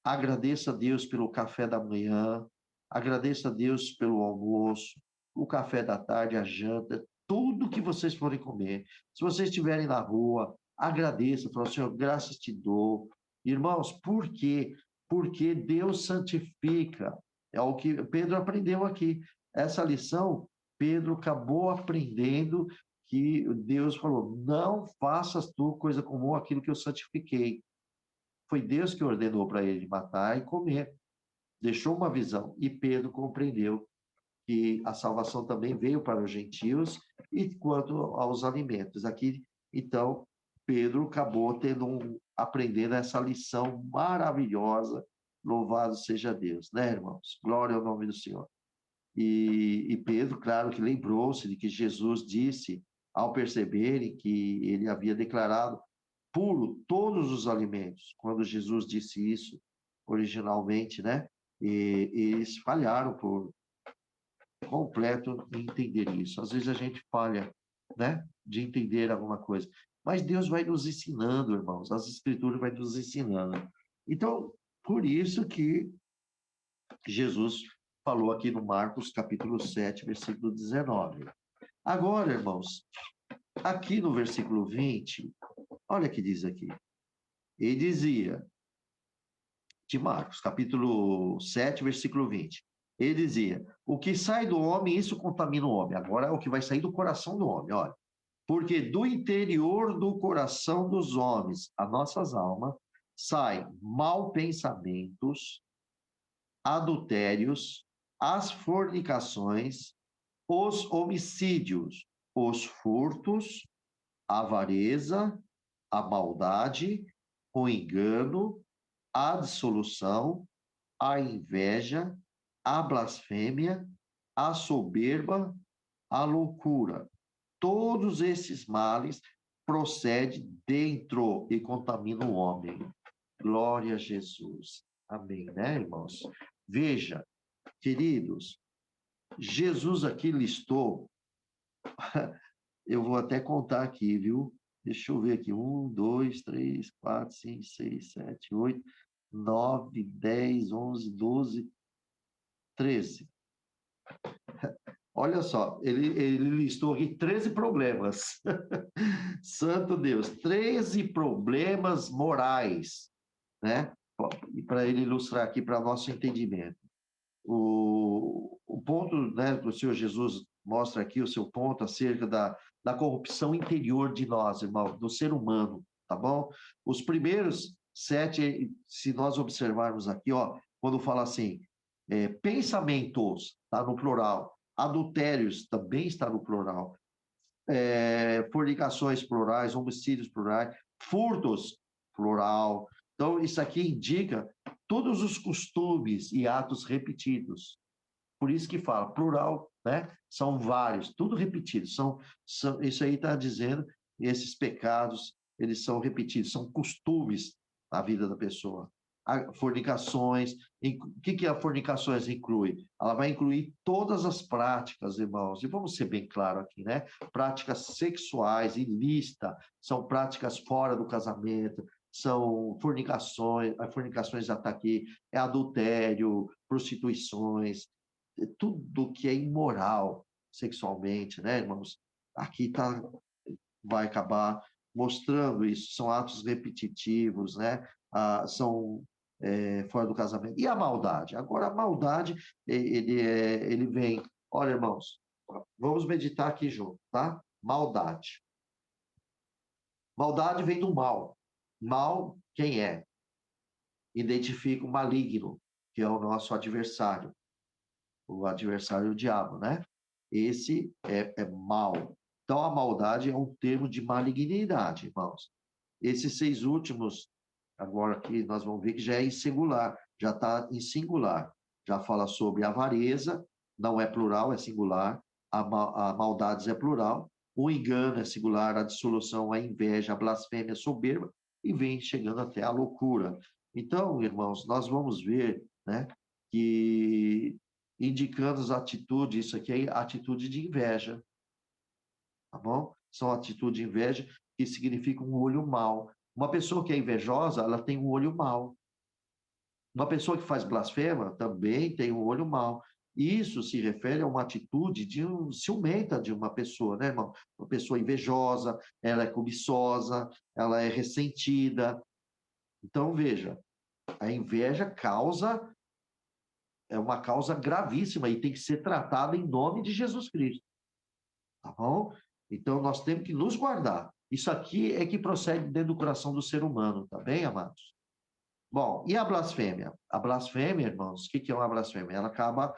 Agradeça a Deus pelo café da manhã, agradeça a Deus pelo almoço, o café da tarde, a janta, tudo que vocês forem comer. Se vocês estiverem na rua, agradeça, fala, Senhor, graças te dou. Irmãos, por quê? Porque Deus santifica. É o que Pedro aprendeu aqui. Essa lição, Pedro acabou aprendendo que Deus falou, não faças tu coisa comum aquilo que eu santifiquei. Foi Deus que ordenou para ele matar e comer. Deixou uma visão. E Pedro compreendeu que a salvação também veio para os gentios e quanto aos alimentos. Aqui, então, Pedro acabou aprendendo essa lição maravilhosa. Louvado seja Deus, né, irmãos? Glória ao nome do Senhor. E Pedro, claro que lembrou-se de que Jesus disse, ao perceberem que ele havia declarado puro todos os alimentos, quando Jesus disse isso originalmente, né? E eles falharam por completo em entender isso. Às vezes a gente falha, né, de entender alguma coisa. Mas Deus vai nos ensinando, irmãos. As Escrituras vai nos ensinando. Então, por isso que Jesus falou aqui no Marcos, capítulo 7, versículo 19. Agora, irmãos, aqui no versículo 20, olha o que diz aqui. Ele dizia, de Marcos, capítulo 7, versículo 20. Ele dizia: o que sai do homem, isso contamina o homem. Agora é o que vai sair do coração do homem, olha. Porque do interior do coração dos homens, as nossas almas, saem maus pensamentos, adultérios, as fornicações, os homicídios, os furtos, a avareza, a maldade, o engano, a dissolução, a inveja, a blasfêmia, a soberba, a loucura. Todos esses males procedem dentro e contaminam o homem. Glória a Jesus. Amém, né, irmãos? Veja, queridos, Jesus aqui listou, eu vou até contar aqui, viu? Deixa eu ver aqui, 1, 2, 3, 4, 5, 6, 7, 8, 9, 10, 11, 12, 13. Olha só, ele listou aqui 13 problemas. Santo Deus, 13 problemas morais, né? E para ele ilustrar aqui para nosso entendimento. O ponto, né, que o Senhor Jesus mostra aqui, o seu ponto acerca da corrupção interior de nós, irmão, do ser humano, tá bom? Os primeiros 7, se nós observarmos aqui, ó, quando fala assim, pensamentos, tá no plural, adultérios também está no plural, fornicações plurais, homicídios plurais, furtos plural. Então, isso aqui indica todos os costumes e atos repetidos. Por isso que fala plural, né? São vários, tudo repetido. Isso aí está dizendo, esses pecados, eles são repetidos, são costumes na vida da pessoa. Fornicações, o que a fornicações inclui? Ela vai incluir todas as práticas, irmãos, e vamos ser bem claro aqui, né? Práticas sexuais, ilícitas, são práticas fora do casamento, são fornicações, a fornicações já está aqui, é adultério, prostituições, tudo que é imoral sexualmente, né, irmãos? Aqui vai acabar mostrando isso, são atos repetitivos, né? São fora do casamento. E a maldade? Agora, a maldade, ele vem. Olha, irmãos, vamos meditar aqui junto, tá? Maldade. Maldade vem do mal. Mal, quem é? Identifica o maligno, que é o nosso adversário. O adversário é o diabo, né? Esse é mal. Então, a maldade é um termo de malignidade, irmãos. Esses 6 últimos, agora aqui nós vamos ver que já é em singular, já está em singular. Já fala sobre avareza, não é plural, é singular. A maldades é plural. O engano é singular, a dissolução, a inveja, a blasfêmia, a soberba, e vem chegando até a loucura. Então, irmãos, nós vamos ver, né, que indicando as atitudes, isso aqui é atitude de inveja, tá bom? São atitudes de inveja que significam um olho mau. Uma pessoa que é invejosa, ela tem um olho mau. Uma pessoa que faz blasfema também tem um olho mau. Isso se refere a uma atitude ciumenta de uma pessoa, né, irmão? Uma pessoa invejosa, ela é cobiçosa, ela é ressentida. Então, veja, a inveja é uma causa gravíssima e tem que ser tratada em nome de Jesus Cristo, tá bom? Então, nós temos que nos guardar. Isso aqui é que procede dentro do coração do ser humano, tá bem, amados? Bom, e a blasfêmia? A blasfêmia, irmãos, o que é uma blasfêmia? Ela acaba,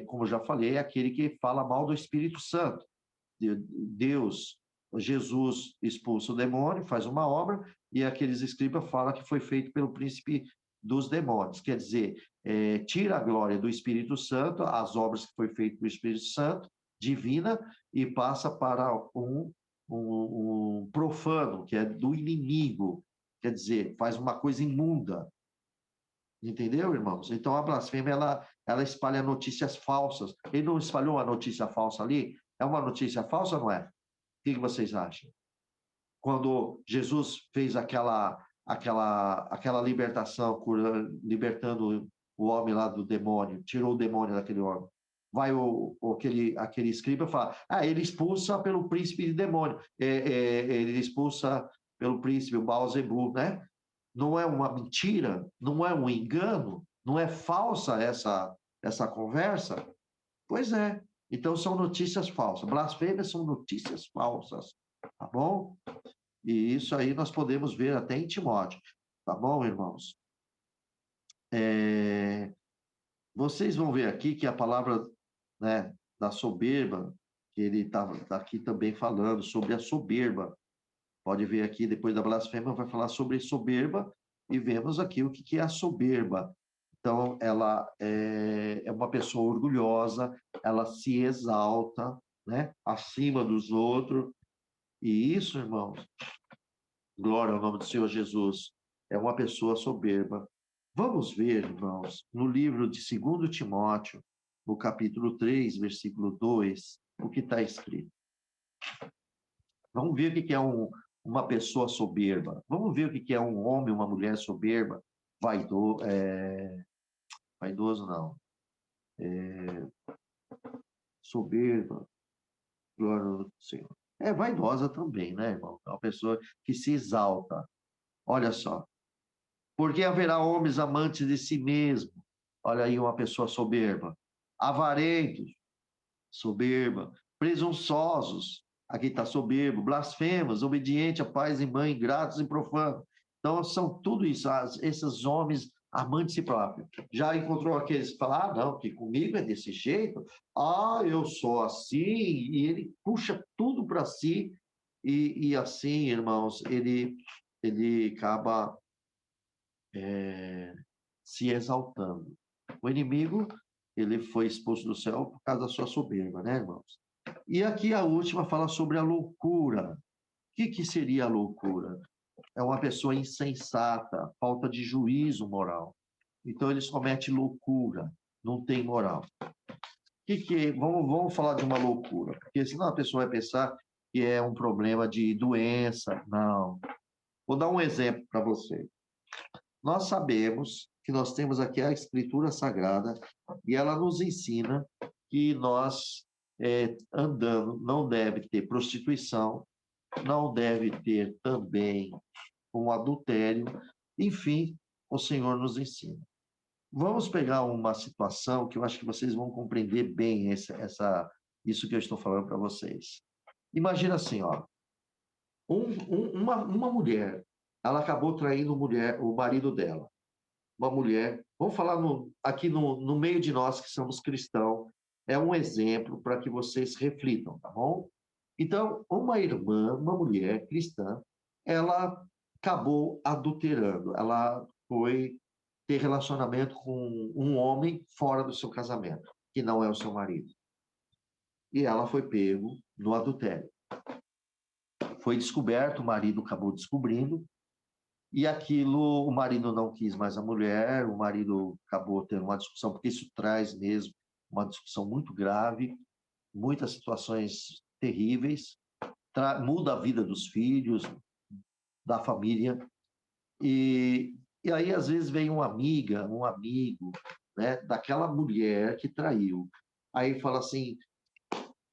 como eu já falei, é aquele que fala mal do Espírito Santo. Deus, Jesus expulsa o demônio, faz uma obra, e aqueles escribas falam que foi feito pelo príncipe dos demônios. Quer dizer, tira a glória do Espírito Santo, as obras que foi feito pelo Espírito Santo, divina, e passa para um profano, que é do inimigo. Quer dizer, faz uma coisa imunda. Entendeu, irmãos? Então, a blasfêmia, ela espalha notícias falsas. Ele não espalhou uma notícia falsa ali? É uma notícia falsa ou não é? O que vocês acham? Quando Jesus fez aquela libertação, libertando o homem lá do demônio, tirou o demônio daquele homem. Vai aquele escriba e fala, ele expulsa pelo príncipe de demônio, ele expulsa pelo príncipe, o Baal-Zebu, né? Não é uma mentira, não é um engano, não é falsa essa conversa? Pois é. Então são notícias falsas. Blasfêmias são notícias falsas, tá bom? E isso aí nós podemos ver até em Timóteo, tá bom, irmãos? Vocês vão ver aqui que a palavra, né, da soberba, que ele está aqui também falando sobre a soberba. Pode ver aqui, depois da blasfêmia, vai falar sobre soberba, e vemos aqui o que é a soberba. Então, ela é uma pessoa orgulhosa, ela se exalta, né, acima dos outros, e isso, irmãos, glória ao nome do Senhor Jesus, é uma pessoa soberba. Vamos ver, irmãos, no livro de 2 Timóteo, no capítulo 3, versículo 2, o que está escrito. Vamos ver o que é uma pessoa soberba. Vamos ver o que é um homem, uma mulher soberba, vaidoso não, soberba, glória ao Senhor. É vaidosa também, né, irmão? É uma pessoa que se exalta. Olha só. Porque haverá homens amantes de si mesmo. Olha aí uma pessoa soberba. Avarentos, soberba. Presunçosos, aqui está soberbo. Blasfemos, obediente a pais e mãe, ingratos e profanos. Então, são tudo isso, esses homens amantes de si próprio. Já encontrou aqueles que falam, não, que comigo é desse jeito, eu sou assim, e ele puxa tudo para si, e assim, irmãos, ele acaba se exaltando. O inimigo, ele foi expulso do céu por causa da sua soberba, né, irmãos? E aqui a última fala sobre a loucura. O que seria a loucura? É uma pessoa insensata, falta de juízo moral. Então eles cometem loucura, não tem moral. Vamos falar de uma loucura, porque senão a pessoa vai pensar que é um problema de doença. Não. Vou dar um exemplo para você. Nós sabemos que nós temos aqui a Escritura Sagrada e ela nos ensina que nós, andando, não deve ter prostituição, não deve ter também um adultério, enfim, o Senhor nos ensina. Vamos pegar uma situação que eu acho que vocês vão compreender bem isso que eu estou falando para vocês. Imagina assim, ó, uma mulher, ela acabou traindo o marido dela. Uma mulher, vamos falar aqui no meio de nós que somos cristãos, é um exemplo para que vocês reflitam, tá bom? Então, uma irmã, uma mulher cristã, ela acabou adulterando, ela foi ter relacionamento com um homem fora do seu casamento, que não é o seu marido. E ela foi pego no adultério. Foi descoberto, o marido acabou descobrindo, e aquilo, o marido não quis mais a mulher, o marido acabou tendo uma discussão, porque isso traz mesmo uma discussão muito grave, muitas situações terríveis, muda a vida dos filhos, da família, e aí às vezes vem uma amiga, um amigo, né, daquela mulher que traiu. Aí fala assim: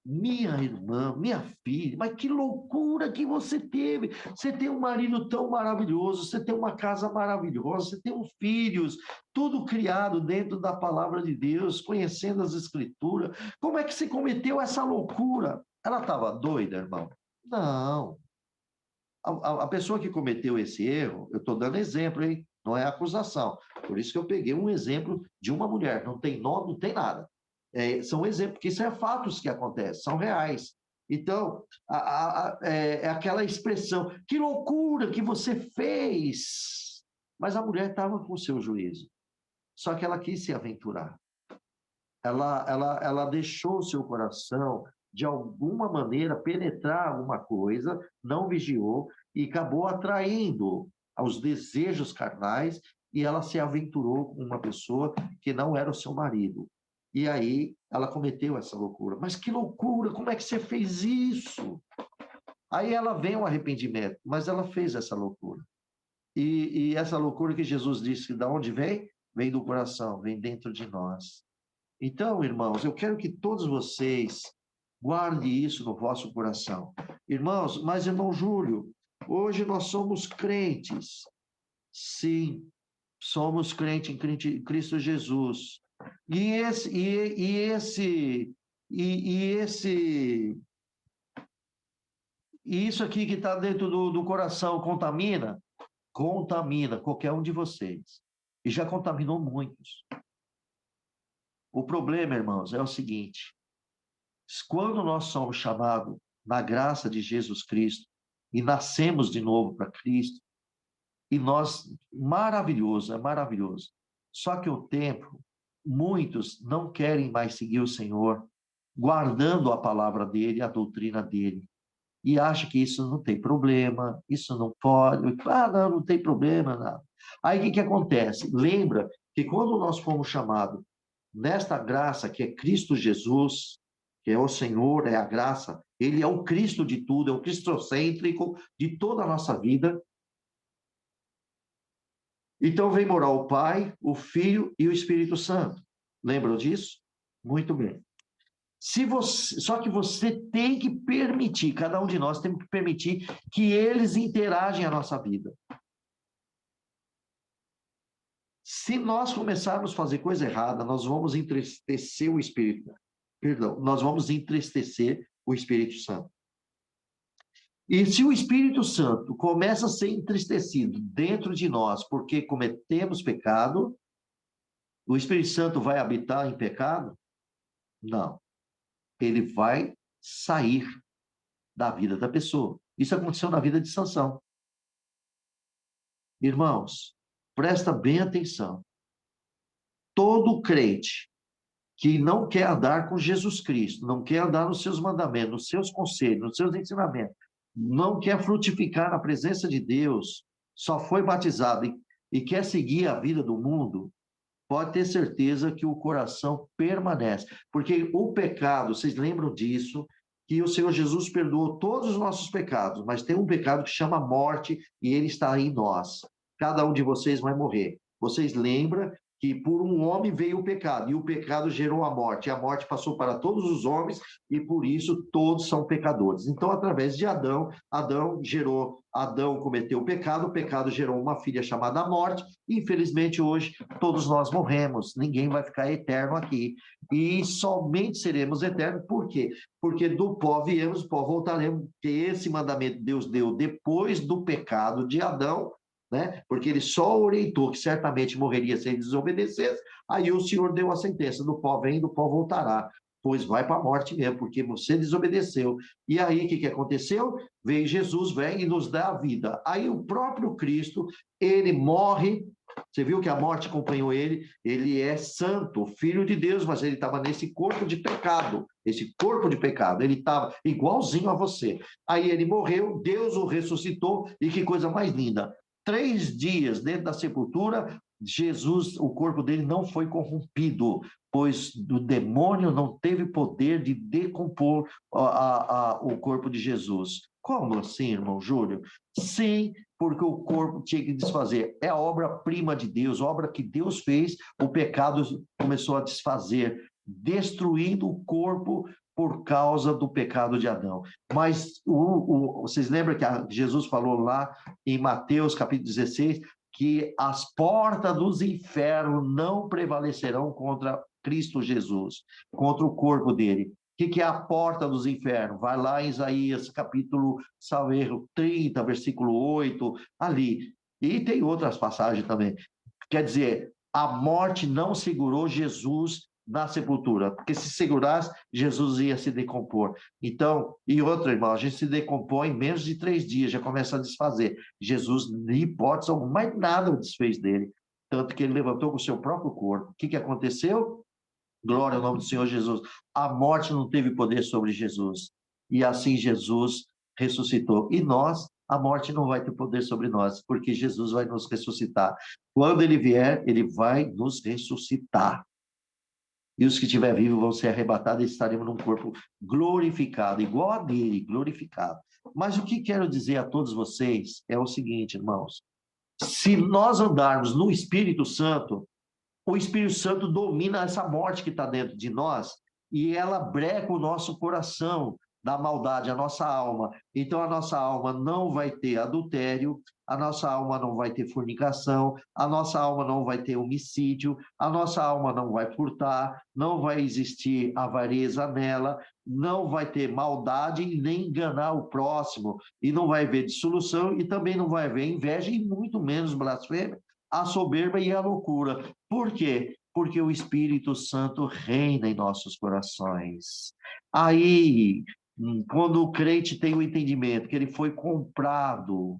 minha irmã, minha filha, mas que loucura que você teve. Você tem um marido tão maravilhoso, você tem uma casa maravilhosa, você tem filhos, tudo criado dentro da palavra de Deus, conhecendo as Escrituras. Como é que você cometeu essa loucura? Ela estava doida, irmão? Não. A pessoa que cometeu esse erro, eu estou dando exemplo, hein? Não é acusação. Por isso que eu peguei um exemplo de uma mulher. Não tem nome, não tem nada. São exemplos, porque isso é fatos que acontecem, são reais. Então, é aquela expressão, que loucura que você fez! Mas a mulher estava com o seu juízo. Só que ela quis se aventurar. Ela deixou o seu coração, de alguma maneira, penetrar alguma coisa, não vigiou e acabou atraindo aos desejos carnais e ela se aventurou com uma pessoa que não era o seu marido. E aí ela cometeu essa loucura. Mas que loucura! Como é que você fez isso? Aí ela vem ao arrependimento, mas ela fez essa loucura. E essa loucura que Jesus disse que de onde vem? Vem do coração, vem dentro de nós. Então, irmãos, eu quero que todos vocês guardem isso no vosso coração. Irmãos, mas irmão Júlio, hoje nós somos crentes. Sim, somos crentes em Cristo Jesus. E isso aqui que está dentro do coração contamina? Contamina qualquer um de vocês. E já contaminou muitos. O problema, irmãos, é o seguinte: quando nós somos chamados na graça de Jesus Cristo e nascemos de novo para Cristo, e nós, maravilhoso, é maravilhoso. Só que o tempo, muitos não querem mais seguir o Senhor, guardando a palavra dele, a doutrina dele, e acham que isso não tem problema, isso não pode, não tem problema, nada. Aí o que acontece? Lembra que quando nós fomos chamados nesta graça que é Cristo Jesus, que é o Senhor, é a graça, ele é o Cristo de tudo, é o cristocêntrico de toda a nossa vida. Então vem morar o Pai, o Filho e o Espírito Santo. Lembram disso? Muito bem. Só que você tem que permitir, cada um de nós tem que permitir que eles interagem a nossa vida. Se nós começarmos a fazer coisa errada, nós vamos entristecer o Espírito. Perdão, nós vamos entristecer o Espírito Santo. E se o Espírito Santo começa a ser entristecido dentro de nós porque cometemos pecado, o Espírito Santo vai habitar em pecado? Não. Ele vai sair da vida da pessoa. Isso aconteceu na vida de Sansão. Irmãos, presta bem atenção. Todo crente que não quer andar com Jesus Cristo, não quer andar nos seus mandamentos, nos seus conselhos, nos seus ensinamentos, não quer frutificar na presença de Deus, só foi batizado e quer seguir a vida do mundo, pode ter certeza que o coração permanece. Porque o pecado, vocês lembram disso, que o Senhor Jesus perdoou todos os nossos pecados, mas tem um pecado que chama morte e ele está em nós. Cada um de vocês vai morrer. Vocês lembram que por um homem veio o pecado, e o pecado gerou a morte, e a morte passou para todos os homens, e por isso todos são pecadores. Então, através de Adão cometeu o pecado gerou uma filha chamada morte, e infelizmente hoje todos nós morremos, ninguém vai ficar eterno aqui, e somente seremos eternos, por quê? Porque do pó viemos, do pó voltaremos, porque esse mandamento Deus deu depois do pecado de Adão, né? Porque ele só orientou que certamente morreria se ele desobedecesse, aí o Senhor deu a sentença, do pó vem, do pó voltará, pois vai para a morte mesmo, porque você desobedeceu. E aí o que aconteceu? Veio Jesus, vem e nos dá a vida. Aí o próprio Cristo, ele morre, você viu que a morte acompanhou ele, ele é santo, filho de Deus, mas ele estava nesse corpo de pecado, ele estava igualzinho a você. Aí ele morreu, Deus o ressuscitou, e que coisa mais linda, 3 dias dentro da sepultura, Jesus, o corpo dele não foi corrompido, pois o demônio não teve poder de decompor o corpo de Jesus. Como assim, irmão Júlio? Sim, porque o corpo tinha que desfazer. É a obra-prima de Deus, a obra que Deus fez, o pecado começou a desfazer, destruindo o corpo por causa do pecado de Adão. Mas vocês lembram que Jesus falou lá em Mateus capítulo 16 que as portas dos infernos não prevalecerão contra Cristo Jesus, contra o corpo dele. O que é a porta dos infernos? Vai lá em Isaías, capítulo, salvo erro, 30, versículo 8, ali. E tem outras passagens também. Quer dizer, a morte não segurou Jesus na sepultura, porque se segurasse, Jesus ia se decompor. Então, e outra, irmão, a gente se decompõe em menos de 3 dias, já começa a desfazer. Jesus, de hipótese alguma, mais nada desfez dele. Tanto que ele levantou com o seu próprio corpo. O que aconteceu? Glória ao nome do Senhor Jesus. A morte não teve poder sobre Jesus. E assim Jesus ressuscitou. E nós, a morte não vai ter poder sobre nós, porque Jesus vai nos ressuscitar. Quando ele vier, ele vai nos ressuscitar. E os que estiver vivos vão ser arrebatados e estaremos num corpo glorificado, igual a dele, glorificado. Mas o que quero dizer a todos vocês é o seguinte, irmãos. Se nós andarmos no Espírito Santo, o Espírito Santo domina essa morte que está dentro de nós e ela breca o nosso coração da maldade, a nossa alma. Então, a nossa alma não vai ter adultério, a nossa alma não vai ter fornicação, a nossa alma não vai ter homicídio, a nossa alma não vai furtar, não vai existir avareza nela, não vai ter maldade e nem enganar o próximo, e não vai haver dissolução, e também não vai haver inveja, e muito menos blasfêmia, a soberba e a loucura. Por quê? Porque o Espírito Santo reina em nossos corações. Aí, quando o crente tem o entendimento que ele foi comprado,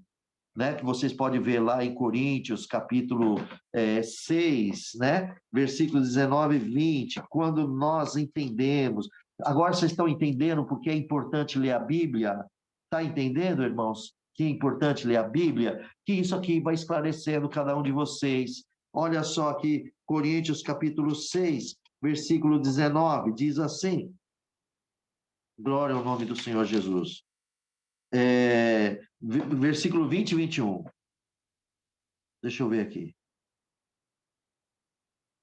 né, que vocês podem ver lá em Coríntios, capítulo 6, né, versículos 19 e 20, quando nós entendemos, agora vocês estão entendendo porque é importante ler a Bíblia? Está entendendo, irmãos, que é importante ler a Bíblia? Que isso aqui vai esclarecendo cada um de vocês. Olha só aqui, Coríntios, capítulo 6, versículo 19, diz assim, glória ao nome do Senhor Jesus. Versículo 20 e 21. Deixa eu ver aqui.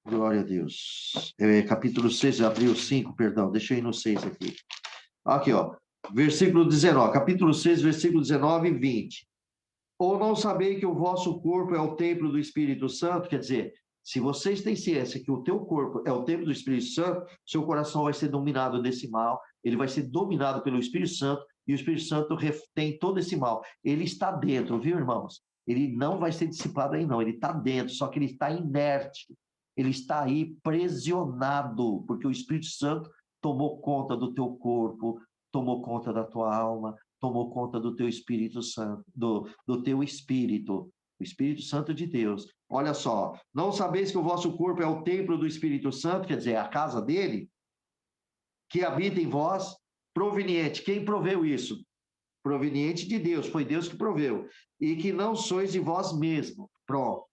Glória a Deus. Capítulo 6, abriu 5, perdão. Deixa eu ir no 6 aqui. Aqui, ó. Versículo 19. Capítulo 6, versículo 19 e 20. Ou não sabei que o vosso corpo é o templo do Espírito Santo? Quer dizer, se vocês têm ciência que o teu corpo é o templo do Espírito Santo, seu coração vai ser dominado desse mal, ele vai ser dominado pelo Espírito Santo, e o Espírito Santo tem todo esse mal. Ele está dentro, viu, irmãos? Ele não vai ser dissipado aí, não. Ele está dentro, só que ele está inerte. Ele está aí prisionado, porque o Espírito Santo tomou conta do teu corpo, tomou conta da tua alma, tomou conta do teu Espírito Santo, do teu Espírito, o Espírito Santo de Deus. Olha só, não sabeis que o vosso corpo é o templo do Espírito Santo, quer dizer, a casa dele, que habita em vós, proveniente. Quem proveu isso? Proveniente de Deus, foi Deus que proveu. E que não sois de vós mesmo. Pronto.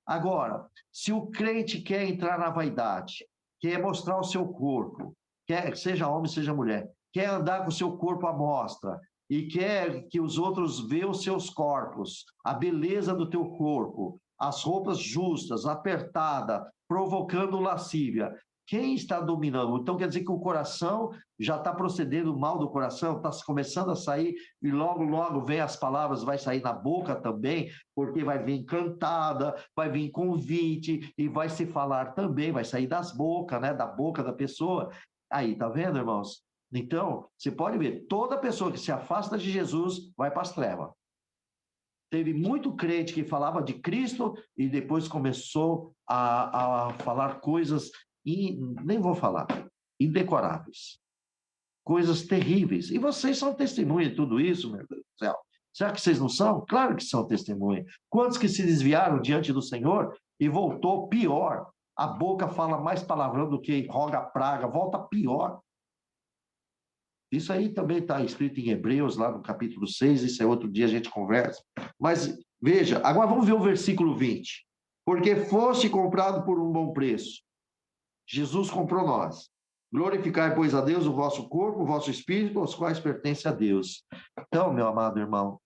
Agora, se o crente quer entrar na vaidade, quer mostrar o seu corpo, quer, seja homem, seja mulher, quer andar com o seu corpo à mostra, e quer que os outros vejam os seus corpos, a beleza do teu corpo, as roupas justas, apertada, provocando lascívia, quem está dominando? Então quer dizer que o coração já está procedendo mal do coração, está começando a sair, e logo vem as palavras, vai sair na boca também, porque vai vir cantada, vai vir convite, e vai se falar também, vai sair das bocas, né? Da boca da pessoa. Aí, tá vendo, irmãos? Então, você pode ver, toda pessoa que se afasta de Jesus vai para as trevas. Teve muito crente que falava de Cristo e depois começou a falar coisas, e nem vou falar, indecoráveis. Coisas terríveis. E vocês são testemunha de tudo isso, meu Deus do céu. Será que vocês não são? Claro que são testemunha. Quantos que se desviaram diante do Senhor e voltou pior? A boca fala mais palavrão do que roga praga, volta pior. Isso aí também está escrito em Hebreus, lá no capítulo 6, isso é outro dia a gente conversa. Mas veja, agora vamos ver o versículo 20. Porque foste comprado por um bom preço. Jesus comprou nós. Glorificai, pois, a Deus o vosso corpo, o vosso espírito, aos quais pertence a Deus. Então, meu amado irmão,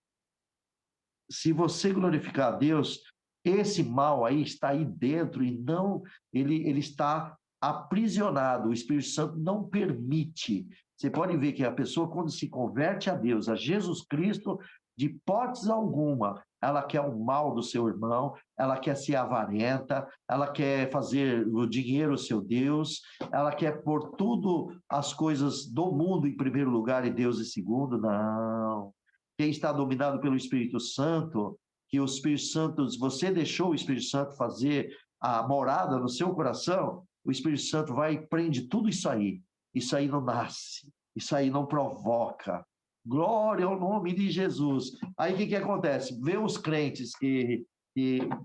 se você glorificar a Deus, esse mal aí está aí dentro e não, ele está aprisionado. O Espírito Santo não permite. Você pode ver que a pessoa, quando se converte a Deus, a Jesus Cristo, de hipótese alguma, ela quer o mal do seu irmão, ela quer ser avarenta, ela quer fazer o dinheiro seu Deus, ela quer pôr tudo as coisas do mundo em primeiro lugar e Deus em segundo. Não. Quem está dominado pelo Espírito Santo, que o Espírito Santo, se você deixou o Espírito Santo fazer a morada no seu coração, o Espírito Santo vai e prende tudo isso aí. Isso aí não nasce, isso aí não provoca. Glória ao nome de Jesus. Aí o que acontece? Vê os crentes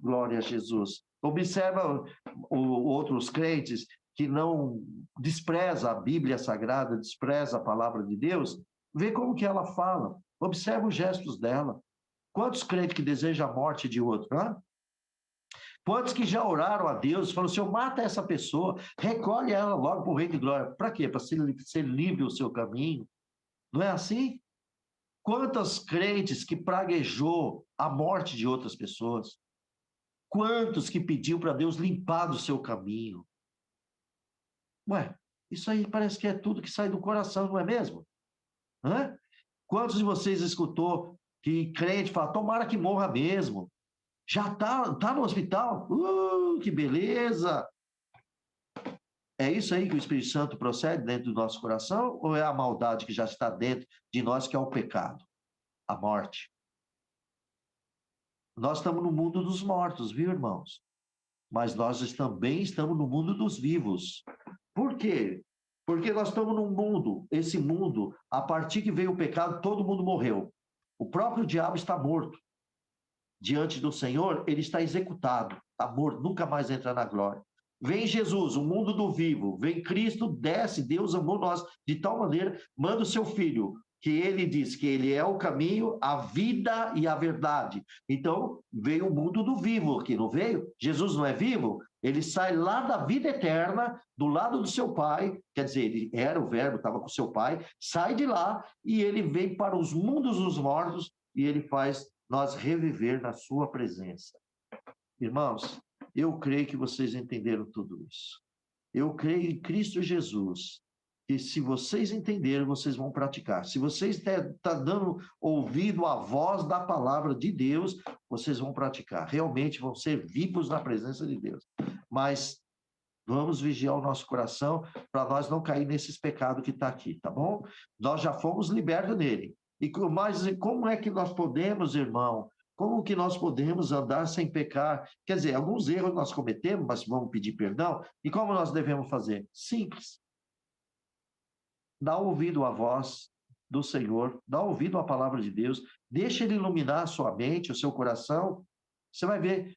glória a Jesus. Observa outros crentes que não despreza a Bíblia Sagrada, despreza a palavra de Deus, vê como que ela fala. Observa os gestos dela. Quantos crentes que desejam a morte de outro? Hein? Quantos que já oraram a Deus, falaram, Senhor, mata essa pessoa, recolhe ela logo para o Rei de Glória. Para quê? Para ser livre o seu caminho. Não é assim? Quantos crentes que praguejou a morte de outras pessoas? Quantos que pediu para Deus limpar do seu caminho? Ué, isso aí parece que é tudo que sai do coração, não é mesmo? Hã? Quantos de vocês escutou que crente fala, tomara que morra mesmo? Já tá no hospital? Que beleza! É isso aí que o Espírito Santo procede dentro do nosso coração? Ou é a maldade que já está dentro de nós, que é o pecado? A morte. Nós estamos no mundo dos mortos, viu, irmãos? Mas nós também estamos no mundo dos vivos. Por quê? Porque nós estamos num mundo, esse mundo, a partir que veio o pecado, todo mundo morreu. O próprio diabo está morto. Diante do Senhor, ele está executado, está morto, nunca mais entra na glória. Vem Jesus, o mundo do vivo, vem Cristo, desce, Deus amou nós de tal maneira, manda o seu Filho, que ele diz que ele é o caminho, a vida e a verdade. Então, veio o mundo do vivo aqui, não veio? Jesus não é vivo? Ele sai lá da vida eterna, do lado do seu Pai, quer dizer, ele era o Verbo, estava com o seu Pai, sai de lá e ele vem para os mundos dos mortos e ele faz nós reviver na sua presença. Irmãos, eu creio que vocês entenderam tudo isso. Eu creio em Cristo Jesus, que se vocês entenderem, vocês vão praticar. Se vocês estão dando ouvido à voz da palavra de Deus, vocês vão praticar. Realmente vão ser vivos na presença de Deus. Mas vamos vigiar o nosso coração para nós não cair nesses pecados que está aqui, tá bom? Nós já fomos libertos nele. Mas como é que nós podemos, irmão, como que nós podemos andar sem pecar? Quer dizer, alguns erros nós cometemos, mas vamos pedir perdão. E como nós devemos fazer? Simples. Dá ouvido à voz do Senhor, dá ouvido à palavra de Deus, deixa ele iluminar a sua mente, o seu coração. Você vai ver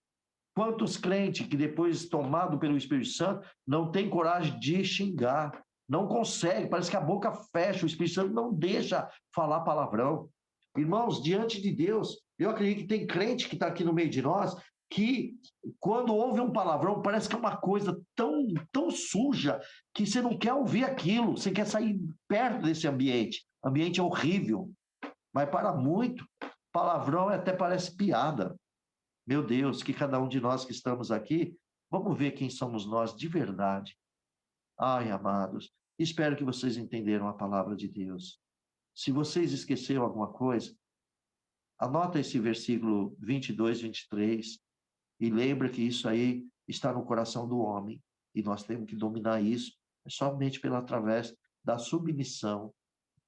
quantos crentes que depois, tomado pelo Espírito Santo, não tem coragem de xingar, não consegue, parece que a boca fecha, o Espírito Santo não deixa falar palavrão. Irmãos, diante de Deus, eu acredito que tem crente que está aqui no meio de nós, que quando ouve um palavrão, parece que é uma coisa tão suja, que você não quer ouvir aquilo, você quer sair perto desse ambiente. Ambiente horrível, mas para muito, palavrão até parece piada. Meu Deus, que cada um de nós que estamos aqui, vamos ver quem somos nós de verdade. Ai, amados, espero que vocês entenderam a palavra de Deus. Se vocês esqueceram alguma coisa, anota esse versículo 22, 23 e lembra que isso aí está no coração do homem e nós temos que dominar isso somente através da submissão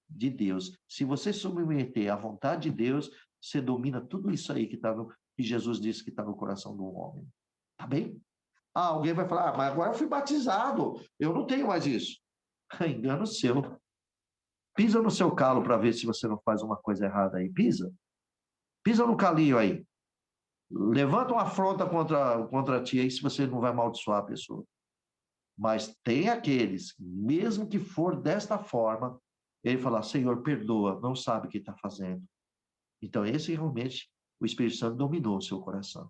de Deus. Se você submeter à vontade de Deus, você domina tudo isso aí que Jesus disse que está no coração do homem. Tá bem? Alguém vai falar, mas agora eu fui batizado, eu não tenho mais isso. Engano seu. Pisa no seu calo para ver se você não faz uma coisa errada aí. Pisa. Pisa no calinho aí. Levanta uma afronta contra ti aí se você não vai amaldiçoar a pessoa. Mas tem aqueles, mesmo que for desta forma, ele fala, Senhor, perdoa, não sabe o que está fazendo. Então, esse realmente, o Espírito Santo dominou o seu coração.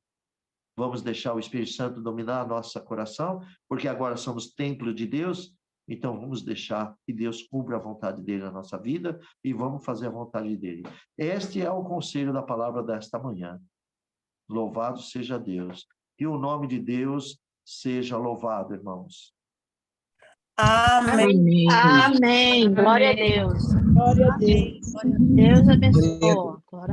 Vamos deixar o Espírito Santo dominar nosso coração, porque agora somos templo de Deus, Então, vamos deixar que Deus cumpra a vontade dele na nossa vida e vamos fazer a vontade dele. Este é o conselho da palavra desta manhã. Louvado seja Deus. Que o nome de Deus seja louvado, irmãos. Amém. Amém. Glória a Deus. Glória a Deus. Deus abençoe. Glória